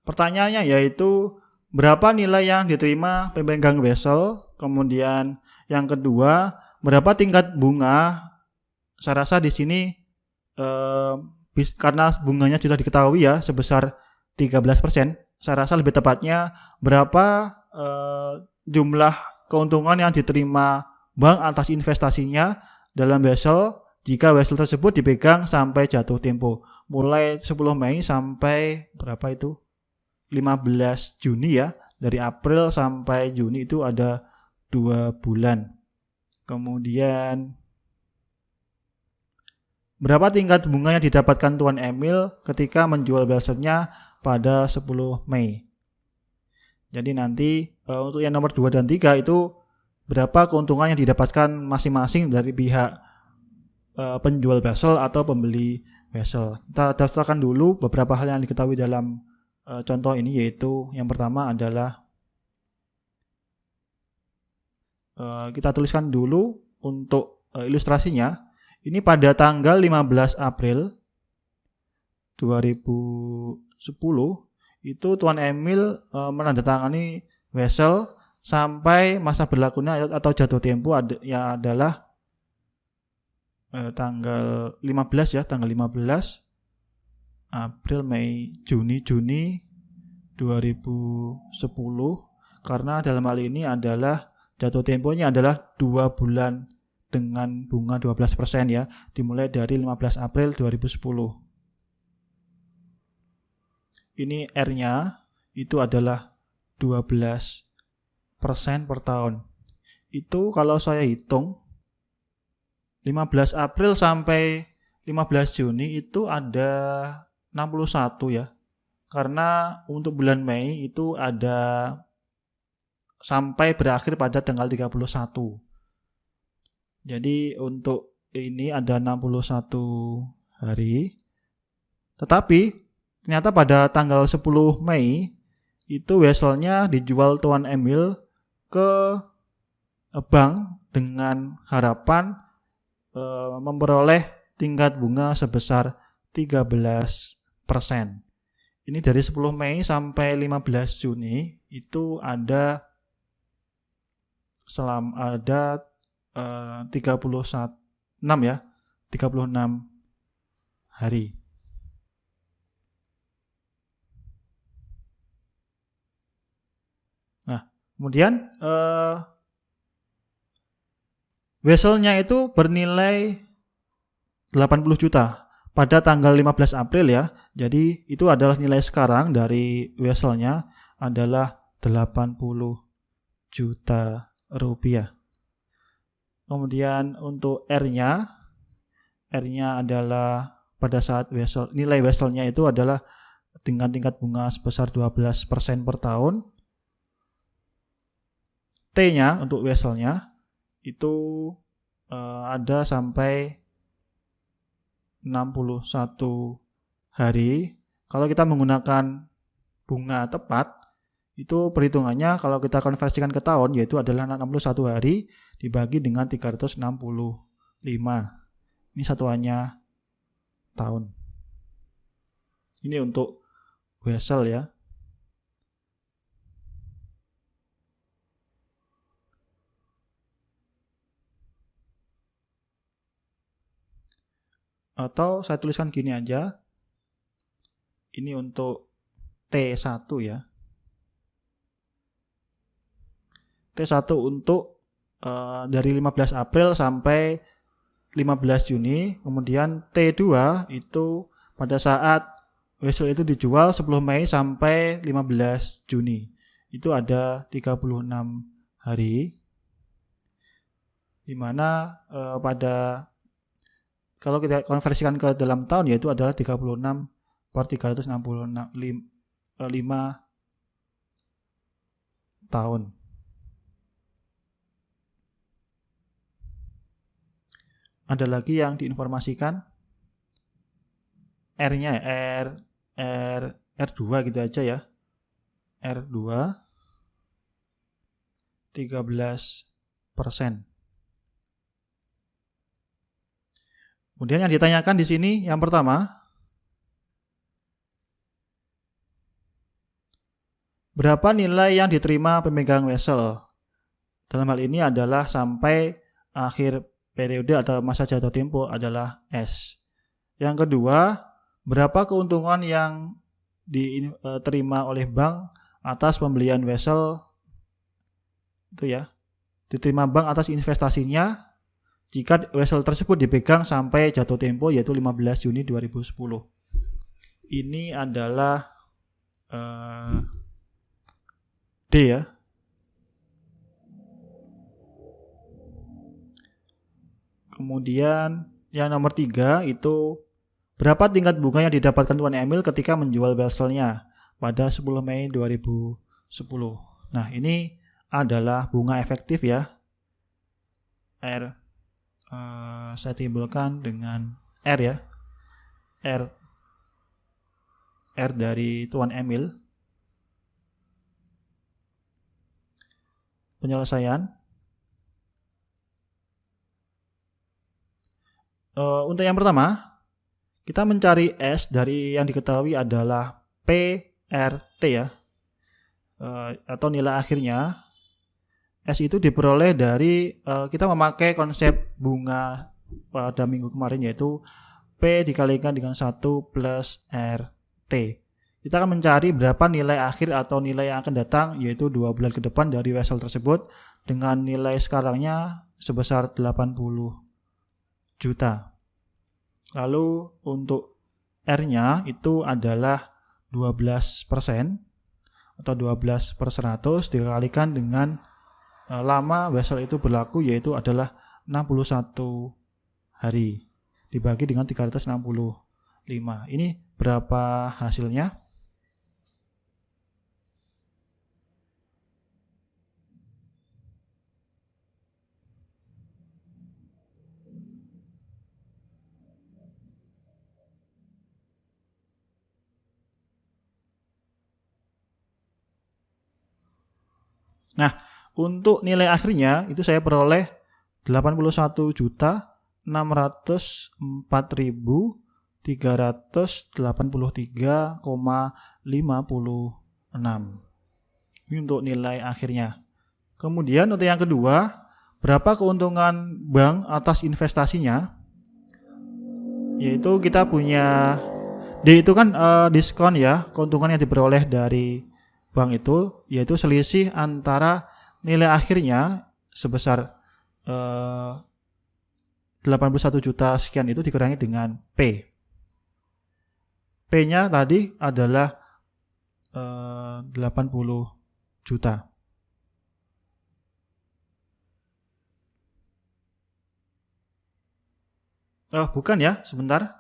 Pertanyaannya yaitu berapa nilai yang diterima pemegang vessel. Kemudian yang kedua, berapa tingkat bunga. Saya rasa di sini karena bunganya sudah diketahui ya sebesar 13%. Saya rasa lebih tepatnya berapa jumlah keuntungan yang diterima bank atas investasinya dalam vessel jika vessel tersebut dipegang sampai jatuh tempo. Mulai 10 Mei sampai berapa itu? 15 Juni ya. Dari April sampai Juni itu ada 2 bulan. Kemudian berapa tingkat bunga yang didapatkan Tuan Emil ketika menjual vesselnya pada 10 Mei. Jadi nanti untuk yang nomor 2 dan 3 itu berapa keuntungan yang didapatkan masing-masing dari pihak penjual vessel atau pembeli vessel. Kita daftarkan dulu beberapa hal yang diketahui dalam contoh ini, yaitu yang pertama adalah kita tuliskan dulu untuk ilustrasinya. Ini pada tanggal 15 April 2010 itu Tuan Emil menandatangani vessel sampai masa berlakunya atau jatuh tempo ya adalah tanggal 15 ya, tanggal 15 April, Mei, Juni 2010, karena dalam hal ini adalah jatuh temponya adalah 2 bulan dengan bunga 12% ya, dimulai dari 15 April 2010. Ini R-nya itu adalah 12% per tahun. Itu kalau saya hitung 15 April sampai 15 Juni itu ada 61 ya. Karena untuk bulan Mei itu ada sampai berakhir pada tanggal 31. Jadi untuk ini ada 61 hari. Tetapi ternyata pada tanggal 10 Mei itu vesselnya dijual Tuan Emil ke bank dengan harapan memperoleh tingkat bunga sebesar 13%. Ini dari 10 Mei sampai 15 Juni itu ada 36 ya, 36 hari. Nah, kemudian vesselnya itu bernilai 80 juta pada tanggal 15 April ya. Jadi itu adalah nilai sekarang dari vesselnya adalah 80 juta rupiah. Kemudian untuk R-nya adalah pada saat nilai vesselnya itu adalah dengan tingkat bunga sebesar 12% per tahun. T-nya untuk vesselnya itu ada sampai 61 hari. Kalau kita menggunakan bunga tepat, itu perhitungannya kalau kita konversikan ke tahun yaitu adalah 61 hari dibagi dengan 365. Ini satuannya tahun. Ini untuk vessel ya. Atau saya tuliskan gini aja. Ini untuk T1 ya. T1 untuk dari 15 April sampai 15 Juni. Kemudian T2 itu pada saat vessel itu dijual 10 Mei sampai 15 Juni. Itu ada 36 hari. Dimana pada kalau kita konversikan ke dalam tahun yaitu adalah 36 per 365 tahun. Ada lagi yang diinformasikan? R-nya R2 gitu aja ya. R2 13%. Kemudian yang ditanyakan di sini yang pertama, berapa nilai yang diterima pemegang vessel. Dalam hal ini adalah sampai akhir periode atau masa jatuh tempo adalah S. Yang kedua, berapa keuntungan yang diterima oleh bank atas pembelian vessel itu ya. Diterima bank atas investasinya jika vessel tersebut dipegang sampai jatuh tempo yaitu 15 Juni 2010. Ini adalah D ya. Kemudian yang nomor 3 itu berapa tingkat bunga yang didapatkan Tuan Emil ketika menjual vesselnya pada 10 Mei 2010. Nah, ini adalah bunga efektif ya. R saya timbulkan dengan R ya. R dari Tuan Emil. Penyelesaian. Untuk yang pertama, kita mencari S dari yang diketahui adalah PRT ya, atau nilai akhirnya. S itu diperoleh dari kita memakai konsep bunga pada minggu kemarin yaitu P dikalikan dengan 1 plus RT. Kita akan mencari berapa nilai akhir atau nilai yang akan datang yaitu 2 bulan ke depan dari vessel tersebut dengan nilai sekarangnya sebesar 80 juta. Lalu untuk R-nya itu adalah 12% atau 12/100 dikalikan dengan lama vessel itu berlaku yaitu adalah 61 hari dibagi dengan 365. Ini berapa hasilnya? Nah, untuk nilai akhirnya itu saya peroleh 81.4.383,56. Ini untuk nilai akhirnya. Kemudian untuk yang kedua, berapa keuntungan bank atas investasinya? Yaitu kita punya D itu kan diskon ya, keuntungan yang diperoleh dari bank itu yaitu selisih antara nilai akhirnya sebesar 81 juta sekian itu dikurangi dengan P. P-nya tadi adalah 80 juta. Bukan ya, sebentar.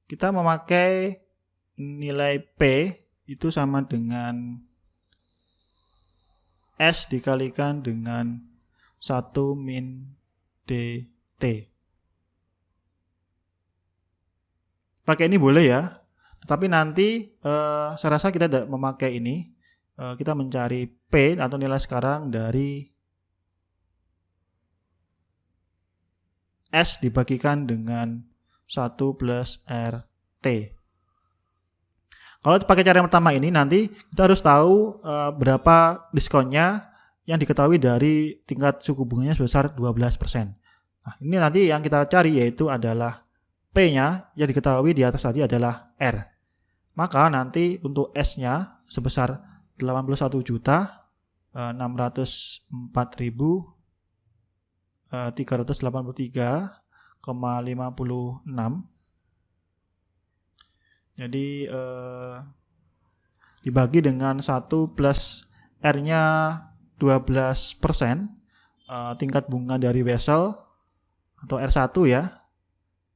Kita memakai nilai P itu sama dengan S dikalikan dengan 1 min DT. Pakai ini boleh ya. Tetapi nanti saya rasa kita tidak memakai ini. Kita mencari P atau nilai sekarang dari S dibagikan dengan 1 plus RT. Kalau pakai cara yang pertama ini nanti kita harus tahu berapa diskonnya yang diketahui dari tingkat suku bunganya sebesar 12%. Nah, ini nanti yang kita cari yaitu adalah P-nya yang diketahui di atas tadi adalah R. Maka nanti untuk S-nya sebesar 81.4.383,56. Jadi dibagi dengan 1 plus R-nya 12%, tingkat bunga dari vessel atau R1 ya,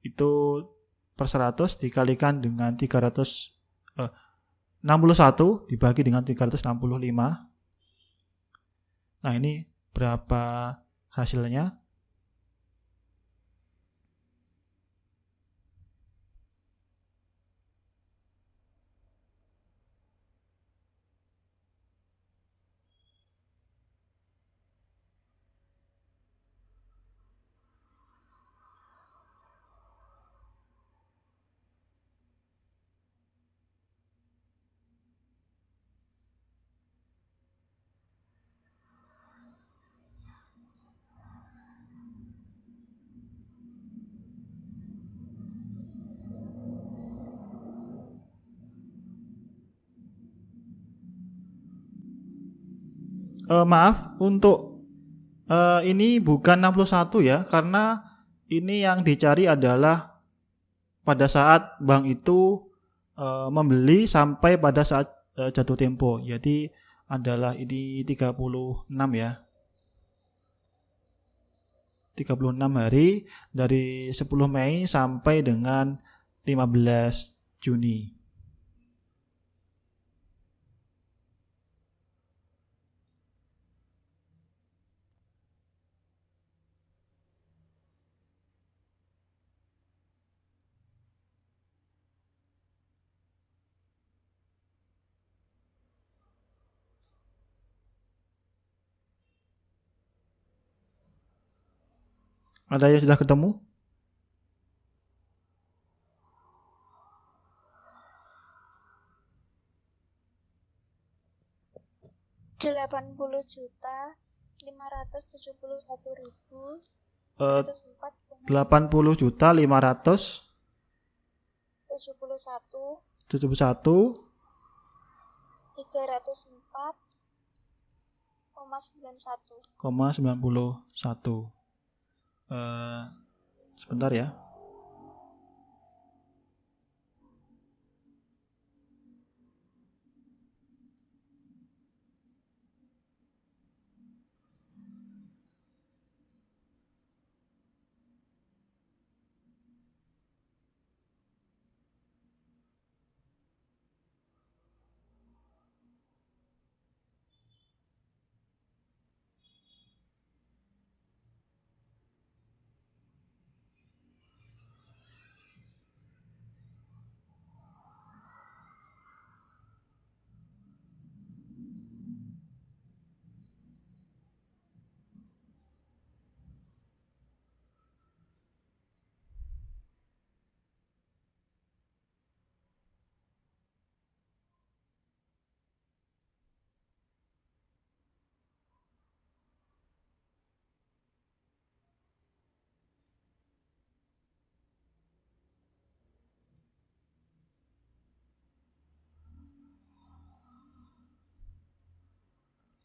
itu per 100 dikalikan dengan 361 dibagi dengan 365. Nah, ini berapa hasilnya? Maaf, untuk ini bukan 61 ya, karena ini yang dicari adalah pada saat bank itu membeli sampai pada saat jatuh tempo. Jadi adalah ini 36 ya. 36 hari dari 10 Mei sampai dengan 15 Juni. Ada yang sudah ketemu? Eh, 80.571.304,91 304,91. Sebentar ya.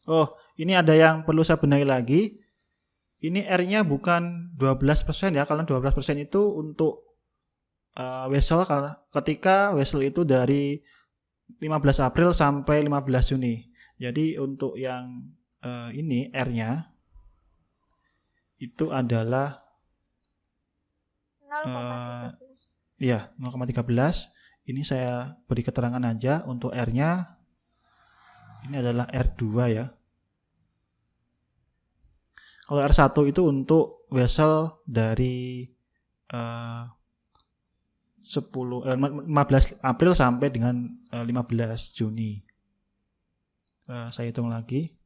Oh, ini ada yang perlu saya benahi lagi. Ini R-nya bukan 12% ya, karena 12% itu untuk wesel ketika wesel itu dari 15 April sampai 15 Juni. Jadi untuk yang ini R-nya itu adalah 0,13. Ya, 0,13. Ini saya beri keterangan aja untuk R-nya. Ini adalah R2 ya. Kalau R1 itu untuk vessel dari 15 April sampai dengan 15 Juni. Saya hitung lagi.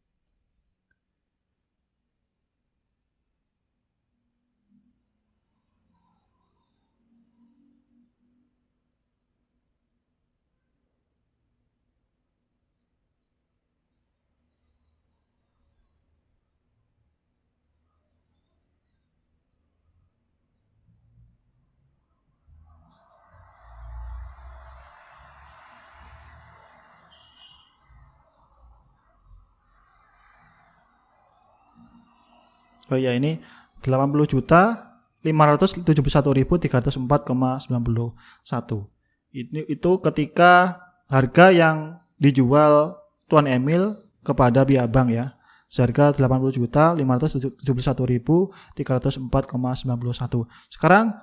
Oh ya, ini 80.571.304,91. Itu ketika harga yang dijual Tuan Emil kepada pihak bank ya. Seharga 80.571.304,91. Sekarang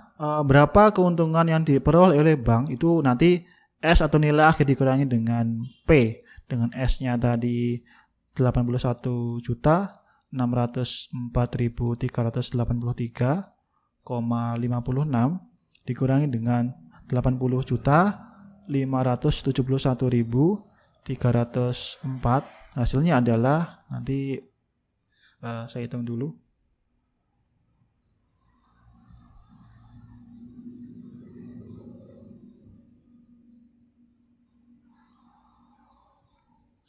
berapa keuntungan yang diperoleh oleh bank itu nanti S atau nilai akhir dikurangi dengan P. Dengan S-nya tadi 81 juta 604.383,56 dikurangi dengan 80.571.304, hasilnya adalah nanti saya hitung dulu.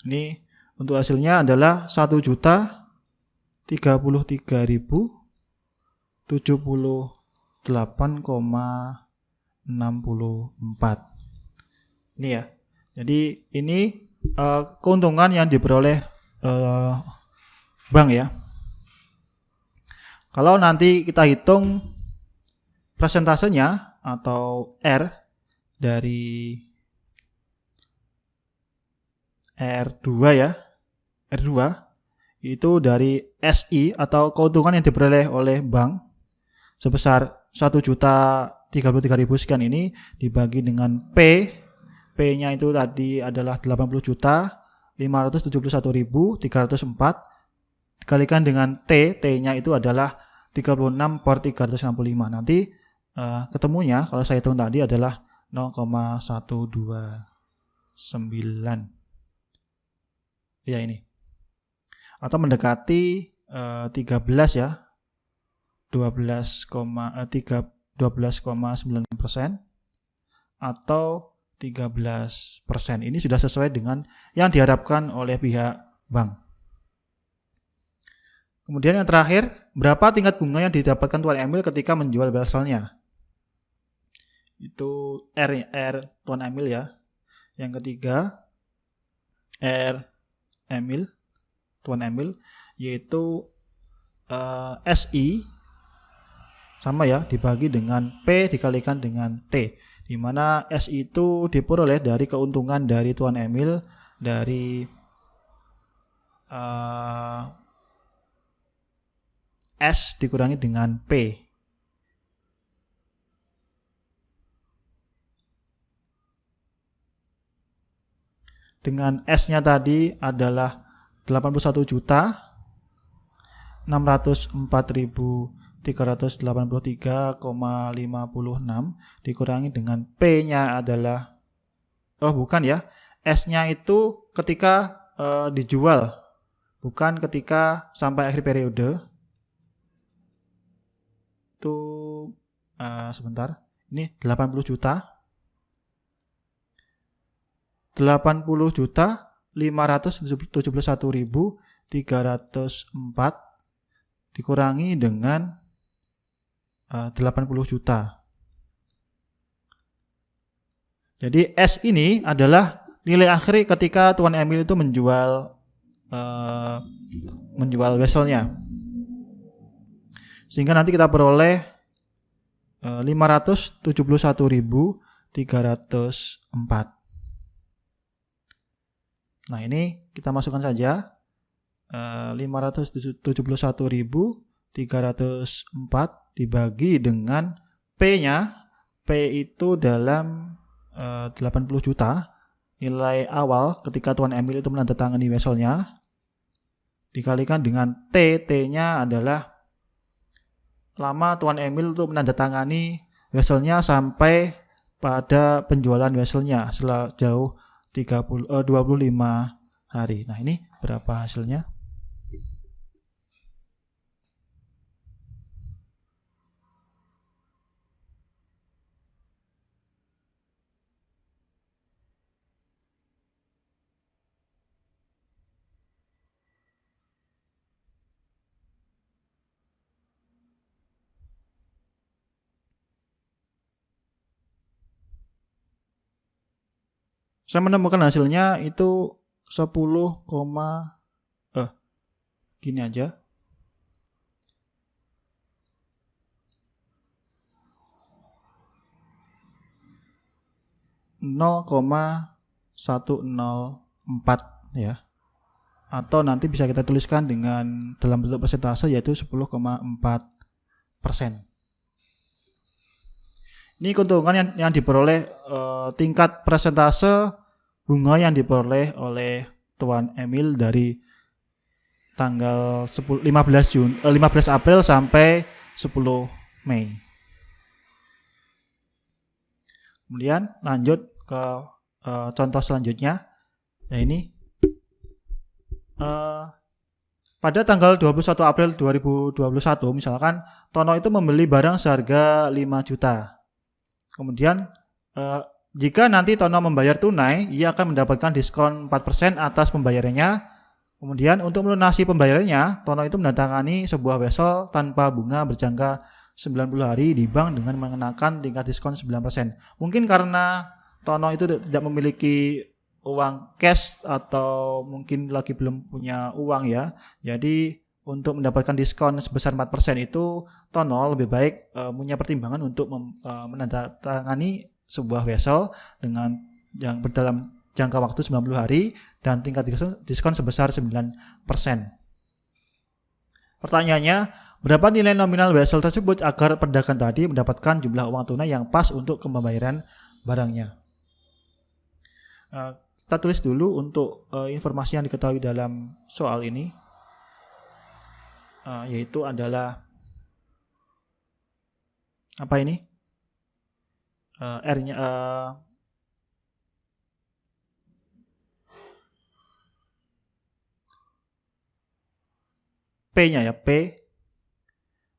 Ini untuk hasilnya adalah 1.033.078,64. Ini ya. Jadi ini keuntungan yang diperoleh bank ya. Kalau nanti kita hitung persentasenya atau R dari R2 ya, R2 itu dari SI atau keuntungan yang diperoleh oleh bank sebesar 1.033.000 sekian ini dibagi dengan P-nya itu tadi adalah 80.571.304 dikalikan dengan T-nya itu adalah 36/365. Nanti ketemunya kalau saya hitung tadi adalah 0,129. Ya ini. Atau mendekati 13 ya. 12,9% atau 13%. Ini sudah sesuai dengan yang diharapkan oleh pihak bank. Kemudian yang terakhir, berapa tingkat bunga yang didapatkan Tuan Emil ketika menjual Wesselnya? Itu R Tuan Emil ya. Yang ketiga, R Emil, Tuan Emil, yaitu SI sama ya, dibagi dengan P dikalikan dengan T, di mana SI itu diperoleh dari keuntungan dari Tuan Emil dari S dikurangi dengan P. Dengan S-nya tadi adalah 81.604.383,56 dikurangi dengan P-nya adalah bukan ya. S-nya itu ketika dijual, bukan ketika sampai akhir periode. Itu sebentar. Ini 80.571.304 dikurangi dengan 80 juta. Jadi S ini adalah nilai akhir ketika Tuan Emil itu menjual Wesselnya. Sehingga nanti kita peroleh 571.304. Nah, ini kita masukkan saja 571.304 dibagi dengan P-nya. P itu dalam 80 juta nilai awal ketika Tuan Emil itu menandatangani Wesselnya, dikalikan dengan T-nya adalah lama Tuan Emil itu menandatangani Wesselnya sampai pada penjualan Wesselnya sejauh 25 hari. Nah, ini berapa hasilnya? Saya menemukan hasilnya itu 10, gini aja. 0,104 ya. Atau nanti bisa kita tuliskan dengan dalam bentuk persentase yaitu 10,4%. Ini keuntungan yang diperoleh tingkat persentase bunga yang diperoleh oleh Tuan Emil dari tanggal 15 April sampai 10 Mei. Kemudian lanjut ke contoh selanjutnya. Nah, ini pada tanggal 21 April 2021 misalkan Tono itu membeli barang seharga 5 juta. Kemudian jika nanti Tono membayar tunai, ia akan mendapatkan diskon 4% atas pembayarannya. Kemudian untuk melunasi pembayarannya, Tono itu menandatangani sebuah Wessel tanpa bunga berjangka 90 hari di bank dengan mengenakan tingkat diskon 9%. Mungkin karena Tono itu tidak memiliki uang cash atau mungkin lagi belum punya uang ya. Jadi untuk mendapatkan diskon sebesar 4% itu Tono lebih baik punya pertimbangan untuk menandatangani sebuah vessel dengan yang berdalam jangka waktu 90 hari dan tingkat diskon sebesar 9%. Pertanyaannya, berapa nilai nominal vessel tersebut agar pedagang tadi mendapatkan jumlah uang tunai yang pas untuk pembayaran barangnya? Kita tulis dulu untuk informasi yang diketahui dalam soal ini, yaitu adalah apa ini? R-nya P-nya ya, P.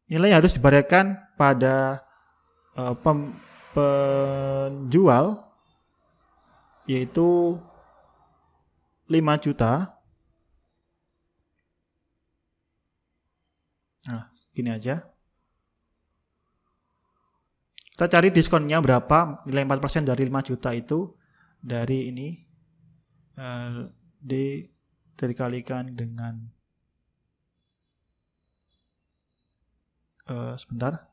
Nilai yang harus dibayarkan pada penjual yaitu 5 juta. Nah, gini aja. Kita cari diskonnya berapa, nilai 4% dari 5 juta itu dari ini dikalikan dengan sebentar.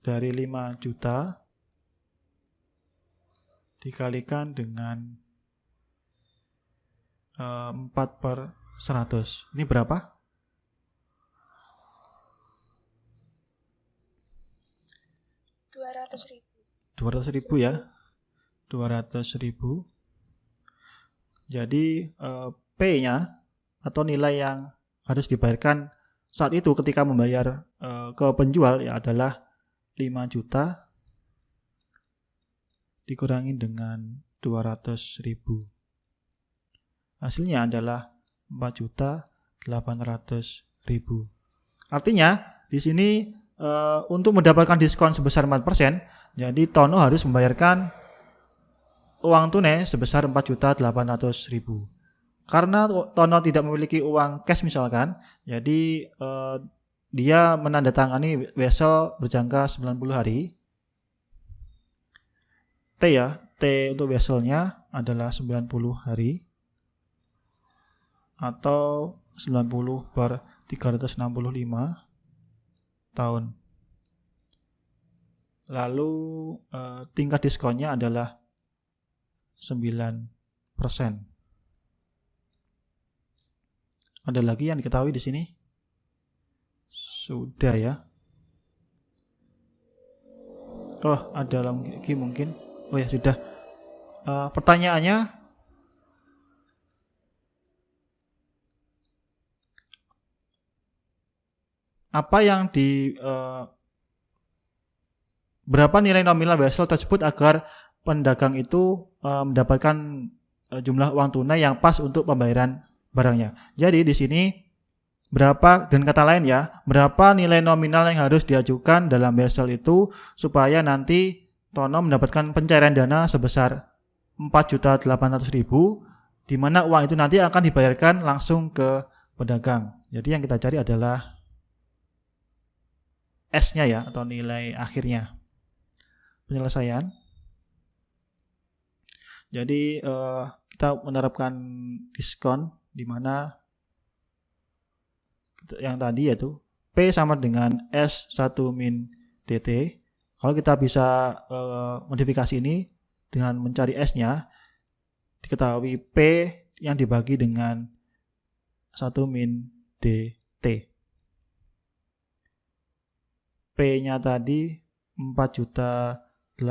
Dari 5 juta dikalikan dengan 4/100. Ini berapa? 200.000. 200.000 ya. 200.000. Jadi P-nya atau nilai yang harus dibayarkan saat itu ketika membayar ke penjual ya adalah 5 juta dikurangi dengan 200.000. Hasilnya adalah 4.800.000. Artinya di sini untuk mendapatkan diskon sebesar 4%, jadi Tono harus membayarkan uang tunai sebesar 4.800.000. Karena Tono tidak memiliki uang cash misalkan, jadi dia menandatangani vessel berjangka 90 hari. T ya, T untuk vesselnya adalah 90 hari atau 90/365 tahun. Lalu tingkat diskonnya adalah 9%. Ada lagi yang diketahui di sini? Sudah ya. Oh, ada lagi mungkin. Oh ya, sudah. Pertanyaannya, apa yang berapa nilai nominal vessel tersebut agar pedagang itu mendapatkan jumlah uang tunai yang pas untuk pembayaran barangnya. Jadi di sini berapa, dan kata lain ya, berapa nilai nominal yang harus diajukan dalam vessel itu supaya nanti Tono mendapatkan pencairan dana sebesar 4.800.000, di mana uang itu nanti akan dibayarkan langsung ke pedagang. Jadi yang kita cari adalah S-nya ya, atau nilai akhirnya. Penyelesaian. Jadi kita menerapkan diskon di mana yang tadi yaitu P sama dengan S1 min DT. Kalau kita bisa modifikasi ini dengan mencari S-nya, diketahui P yang dibagi dengan 1 min DT. P-nya tadi 4.800.000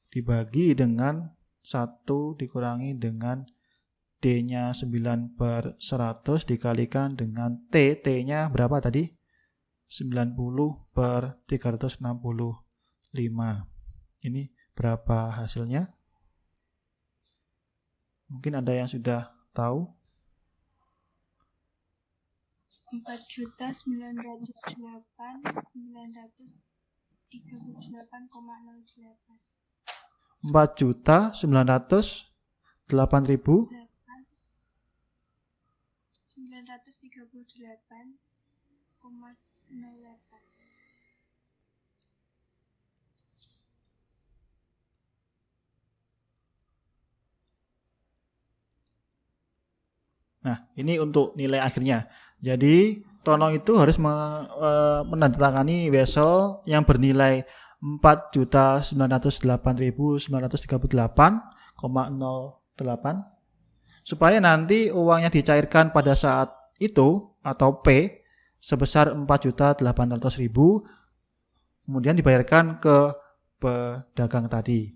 dibagi dengan 1 dikurangi dengan D-nya 9/100 dikalikan dengan T. T-nya berapa tadi? 90/365. Ini berapa hasilnya? Mungkin ada yang sudah tahu. 4.908.938,08. 4.908.000 938,08. Nah, ini untuk nilai akhirnya. Jadi, Tono itu harus menandatangani wesel yang bernilai 4.908.938,08 supaya nanti uangnya dicairkan pada saat itu atau P sebesar 4.800.000 kemudian dibayarkan ke pedagang tadi.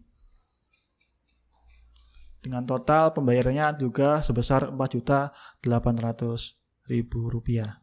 Dengan total pembayarannya juga sebesar Rp4.800.000.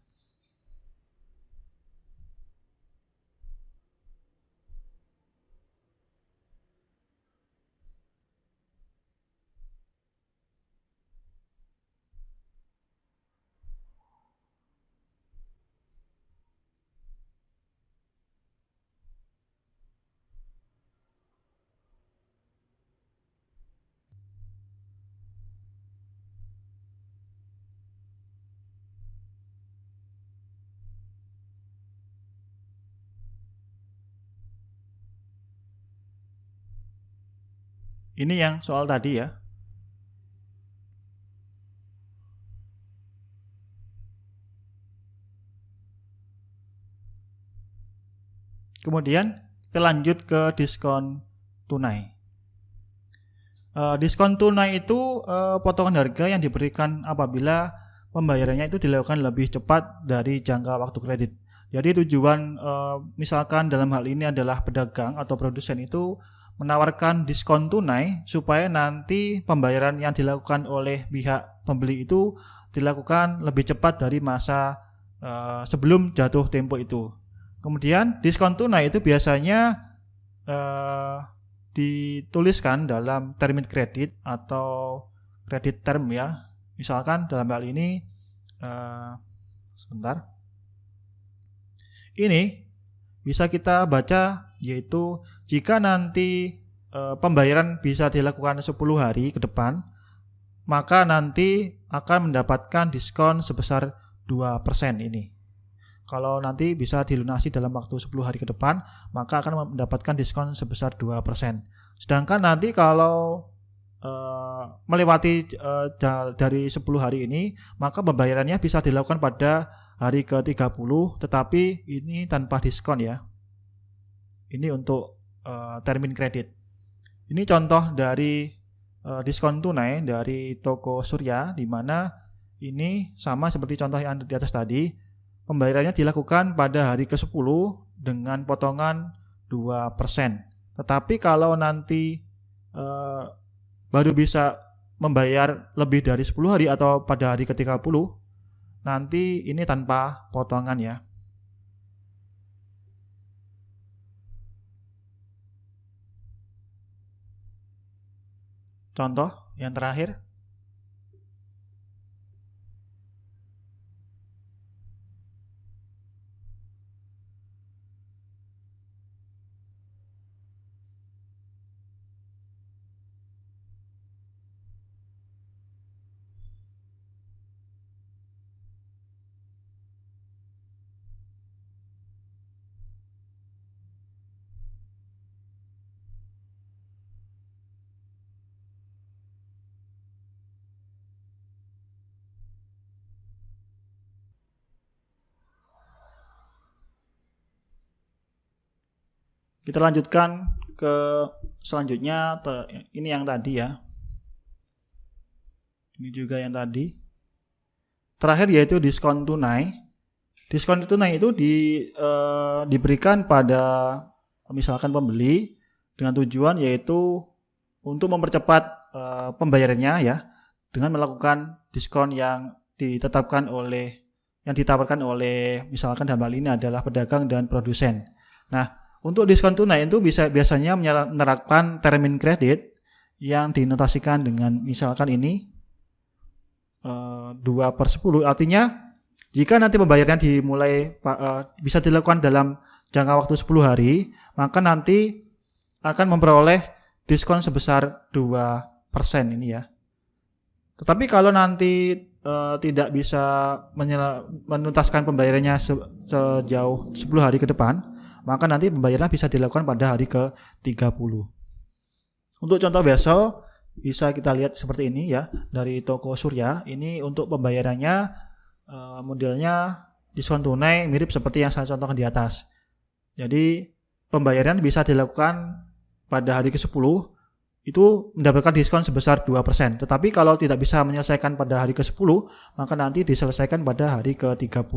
Ini yang soal tadi ya. Kemudian kita lanjut ke diskon tunai. Diskon tunai itu potongan harga yang diberikan apabila pembayarannya itu dilakukan lebih cepat dari jangka waktu kredit. Jadi tujuan misalkan dalam hal ini adalah pedagang atau produsen itu menawarkan diskon tunai supaya nanti pembayaran yang dilakukan oleh pihak pembeli itu dilakukan lebih cepat dari masa sebelum jatuh tempo itu. Kemudian diskon tunai itu biasanya dituliskan dalam termin kredit atau kredit term ya. Misalkan dalam hal ini sebentar. Ini bisa kita baca yaitu jika nanti pembayaran bisa dilakukan 10 hari ke depan, maka nanti akan mendapatkan diskon sebesar 2% ini. Kalau nanti bisa dilunasi dalam waktu 10 hari ke depan, maka akan mendapatkan diskon sebesar 2%. Sedangkan nanti kalau melewati dari 10 hari ini, maka pembayarannya bisa dilakukan pada hari ke-30, tetapi ini tanpa diskon ya. Ini untuk termin kredit. Ini contoh dari diskon tunai dari toko Surya, di mana ini sama seperti contoh yang di atas tadi. Pembayarannya dilakukan pada hari ke-10 dengan potongan 2%. Tetapi kalau nanti baru bisa membayar lebih dari 10 hari atau pada hari ke-30, nanti ini tanpa potongan ya. Contoh yang terakhir. Kita lanjutkan ke selanjutnya, ini yang tadi ya. Ini juga yang tadi. Terakhir yaitu diskon tunai. Diskon tunai itu diberikan pada misalkan pembeli dengan tujuan yaitu untuk mempercepat pembayarannya ya, dengan melakukan diskon yang ditawarkan oleh misalkan dalam hal ini adalah pedagang dan produsen. Nah, untuk diskon tunai itu biasanya menerapkan termin kredit yang dinotasikan dengan misalkan ini 2/10. Artinya jika nanti pembayaran bisa dilakukan dalam jangka waktu 10 hari, maka nanti akan memperoleh diskon sebesar 2% ini ya. Tetapi kalau nanti tidak bisa menuntaskan pembayarannya sejauh 10 hari ke depan, maka nanti pembayaran bisa dilakukan pada hari ke-30. Untuk contoh besok bisa kita lihat seperti ini ya, dari toko Surya. Ini untuk pembayarannya modelnya diskon tunai mirip seperti yang saya contohkan di atas. Jadi pembayaran bisa dilakukan pada hari ke-10 itu mendapatkan diskon sebesar 2%. Tetapi kalau tidak bisa menyelesaikan pada hari ke-10, maka nanti diselesaikan pada hari ke-30.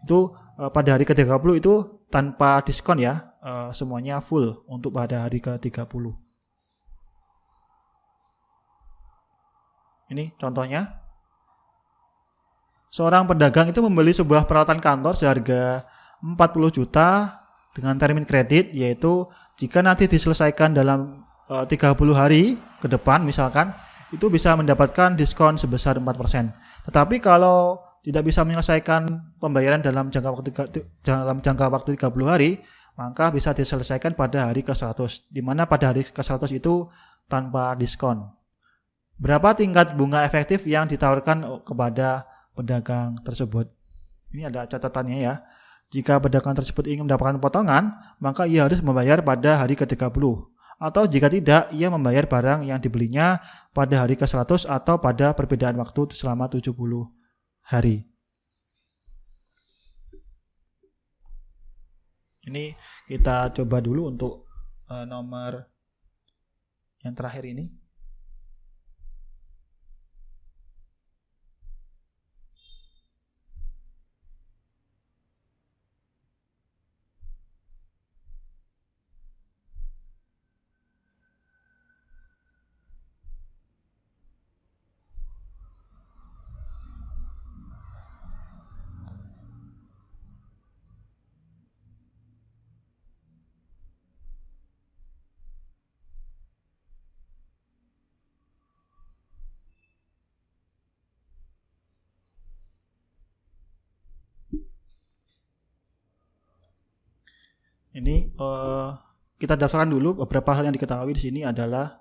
Itu pada hari ke-30 itu tanpa diskon ya, semuanya full untuk pada hari ke-30. Ini contohnya. Seorang pedagang itu membeli sebuah peralatan kantor seharga 40 juta dengan termin kredit, yaitu jika nanti diselesaikan dalam 30 hari ke depan misalkan, itu bisa mendapatkan diskon sebesar 4%. Tetapi kalau tidak bisa menyelesaikan pembayaran dalam jangka waktu 30 hari, maka bisa diselesaikan pada hari ke-100, di mana pada hari ke-100 itu tanpa diskon. Berapa tingkat bunga efektif yang ditawarkan kepada pedagang tersebut? Ini ada catatannya ya. Jika pedagang tersebut ingin mendapatkan potongan, maka ia harus membayar pada hari ke-30. Atau jika tidak, ia membayar barang yang dibelinya pada hari ke-100 atau pada perbedaan waktu selama 70 hari. Ini kita coba dulu untuk nomor yang terakhir ini. Ini kita daftarkan dulu beberapa hal yang diketahui di sini adalah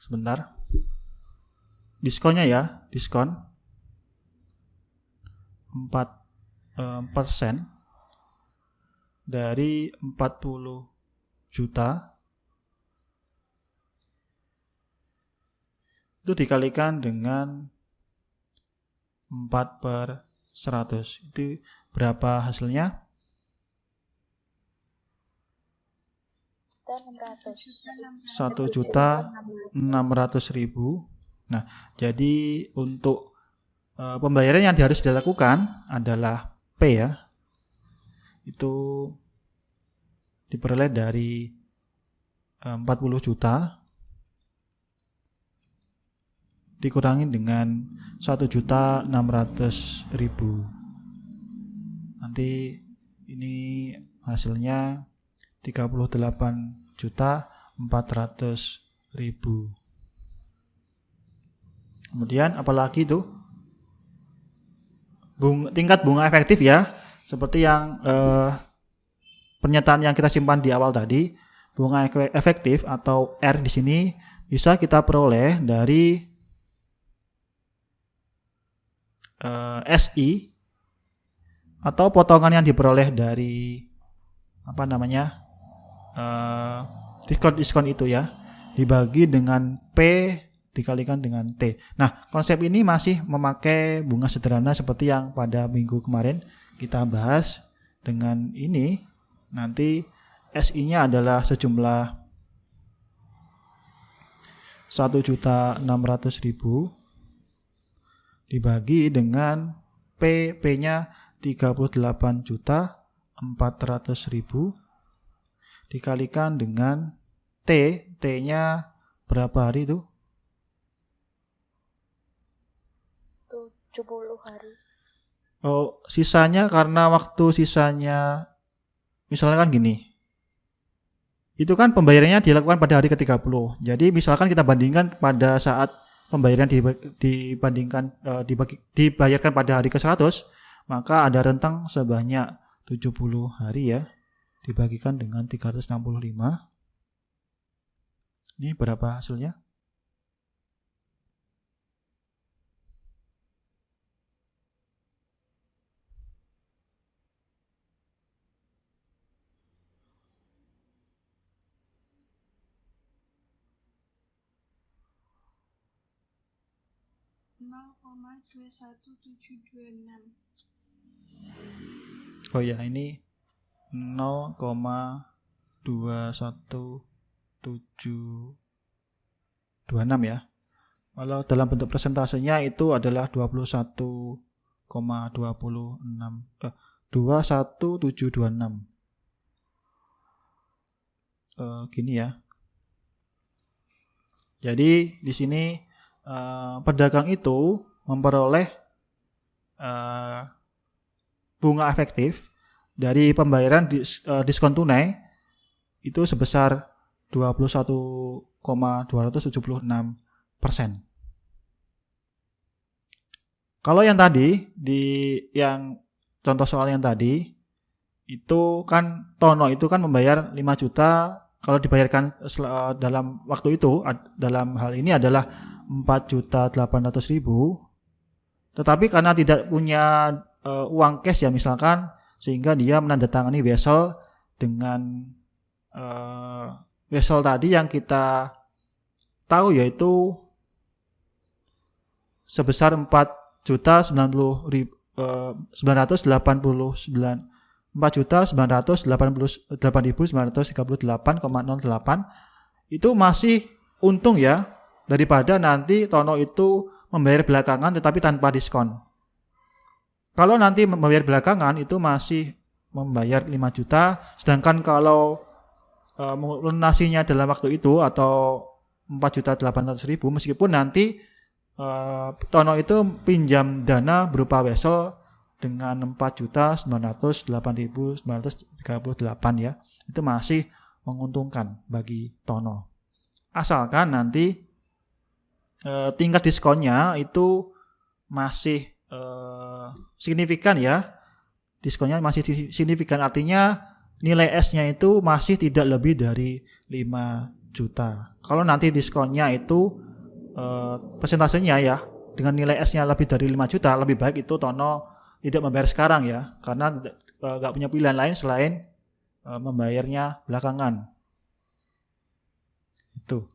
sebentar. Diskonnya ya, diskon 4% dari 40 juta itu dikalikan dengan 4/100. Itu berapa hasilnya? 1.600.000. Nah, jadi untuk pembayaran yang harus dilakukan adalah P ya. Itu diperoleh dari 40 juta dikurangi dengan 1.600.000. Nanti ini hasilnya 38.400.000. Kemudian apalagi itu? Tingkat bunga efektif ya. Seperti yang pernyataan yang kita simpan di awal tadi, bunga efektif atau R di sini bisa kita peroleh dari SI atau potongan yang diperoleh dari diskon itu ya, dibagi dengan P dikalikan dengan T. Nah, konsep ini masih memakai bunga sederhana seperti yang pada minggu kemarin kita bahas. Dengan ini nanti SI-nya adalah sejumlah 1.600.000 dibagi dengan P-nya 38.400.000 dikalikan dengan T-nya berapa hari itu? 70 hari. Oh, sisanya karena waktu sisanya misalnya kan gini. Itu kan pembayarannya dilakukan pada hari ke-30. Jadi misalkan kita bandingkan pada saat pembayaran dibayarkan pada hari ke-100, maka ada rentang sebanyak 70 hari ya, dibagikan dengan 365. Ini berapa hasilnya? Nol koma 21726. Oh ya, ini 0,21726 ya. Kalau dalam bentuk presentasinya itu adalah 21726. Gini ya. Jadi di sini pedagang itu memperoleh bunga efektif dari pembayaran diskon tunai itu sebesar 21,276%. Kalau yang tadi yang contoh soal yang tadi itu kan Tono itu kan membayar 5 juta, kalau dibayarkan dalam waktu itu dalam hal ini adalah 4.800.000. Tetapi karena tidak punya uang cash ya misalkan, sehingga dia menandatangani wesel dengan wesel tadi yang kita tahu yaitu sebesar 4.988.938,08 itu masih untung ya, daripada nanti Tono itu membayar belakangan tetapi tanpa diskon. Kalau nanti membayar belakangan itu masih membayar 5 juta, sedangkan kalau lunasinya dalam waktu itu atau 4.800.000 meskipun nanti Tono itu pinjam dana berupa wesel dengan 4.908.938 ya, itu masih menguntungkan bagi Tono. Asalkan nanti tingkat diskonnya itu masih signifikan ya. Diskonnya masih signifikan, artinya nilai S-nya itu masih tidak lebih dari 5 juta. Kalau nanti diskonnya itu persentasenya ya dengan nilai S-nya lebih dari 5 juta, lebih baik itu Tono tidak membayar sekarang ya, karena nggak punya pilihan lain selain membayarnya belakangan. Itu.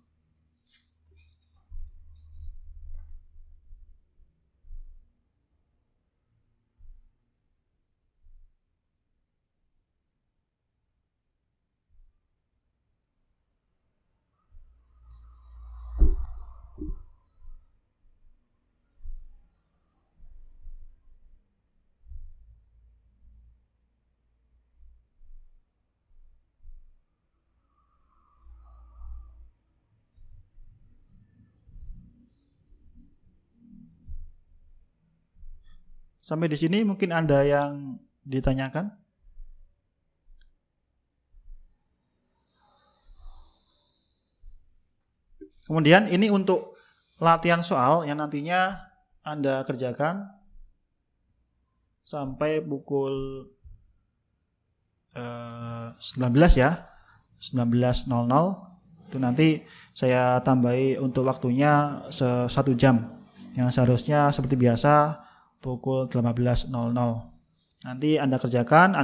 Sampai di sini mungkin ada yang ditanyakan? Kemudian ini untuk latihan soal yang nantinya Anda kerjakan sampai pukul 19 ya, 19.00 itu nanti saya tambahi untuk waktunya 1 jam yang seharusnya seperti biasa pukul 18.00. Nanti Anda kerjakan,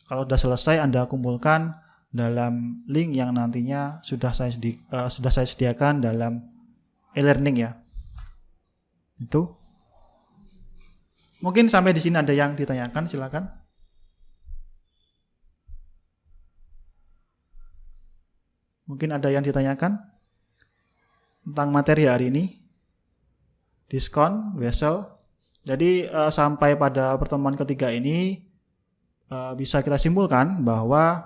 kalau sudah selesai Anda kumpulkan dalam link yang nantinya sudah saya sediakan dalam e-learning ya. Itu. Mungkin sampai di sini ada yang ditanyakan, silakan. Mungkin ada yang ditanyakan tentang materi hari ini. Diskon, wesel. Jadi sampai pada pertemuan ketiga ini bisa kita simpulkan bahwa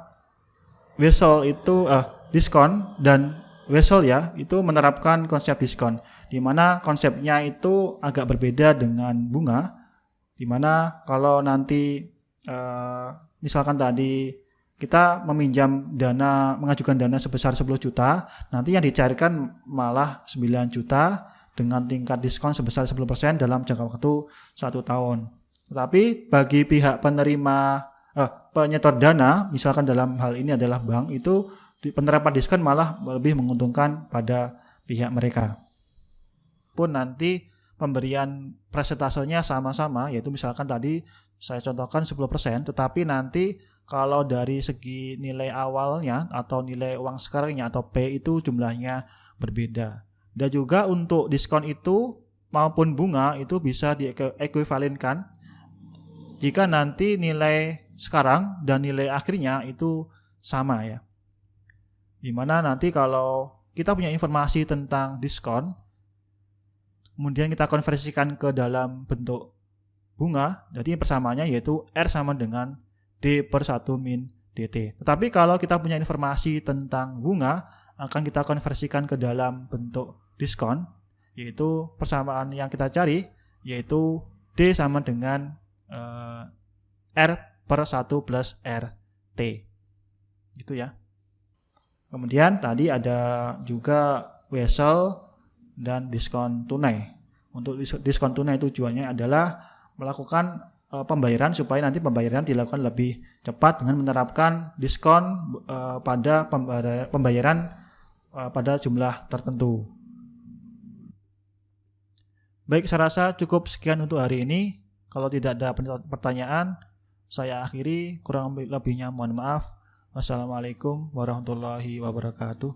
wesel itu diskon dan wesel ya itu menerapkan konsep diskon, di mana konsepnya itu agak berbeda dengan bunga, di mana kalau nanti misalkan tadi kita meminjam dana, mengajukan dana sebesar 10 juta, nanti yang dicairkan malah 9 juta dengan tingkat diskon sebesar 10% dalam jangka waktu 1 tahun. Tetapi bagi pihak penerima penyetor dana, misalkan dalam hal ini adalah bank, itu penerapan diskon malah lebih menguntungkan pada pihak mereka. Pun nanti pemberian presentasenya sama-sama, yaitu misalkan tadi saya contohkan 10%, tetapi nanti kalau dari segi nilai awalnya atau nilai uang sekarangnya atau P itu jumlahnya berbeda. Dan juga untuk diskon itu maupun bunga itu bisa diekuivalenkan jika nanti nilai sekarang dan nilai akhirnya itu sama ya. Dimana nanti kalau kita punya informasi tentang diskon, kemudian kita konversikan ke dalam bentuk bunga, jadi persamaannya yaitu R sama dengan D per 1 min DT. Tetapi kalau kita punya informasi tentang bunga, akan kita konversikan ke dalam bentuk diskon, yaitu persamaan yang kita cari, yaitu D sama dengan R per 1 plus RT. Gitu ya. Kemudian tadi ada juga wesel dan diskon tunai. Untuk diskon tunai tujuannya adalah melakukan pembayaran supaya nanti pembayaran dilakukan lebih cepat dengan menerapkan diskon pada pembayaran pada jumlah tertentu. Baik, saya rasa cukup sekian untuk hari ini. Kalau tidak ada pertanyaan, saya akhiri. Kurang lebihnya mohon maaf. Wassalamualaikum warahmatullahi wabarakatuh.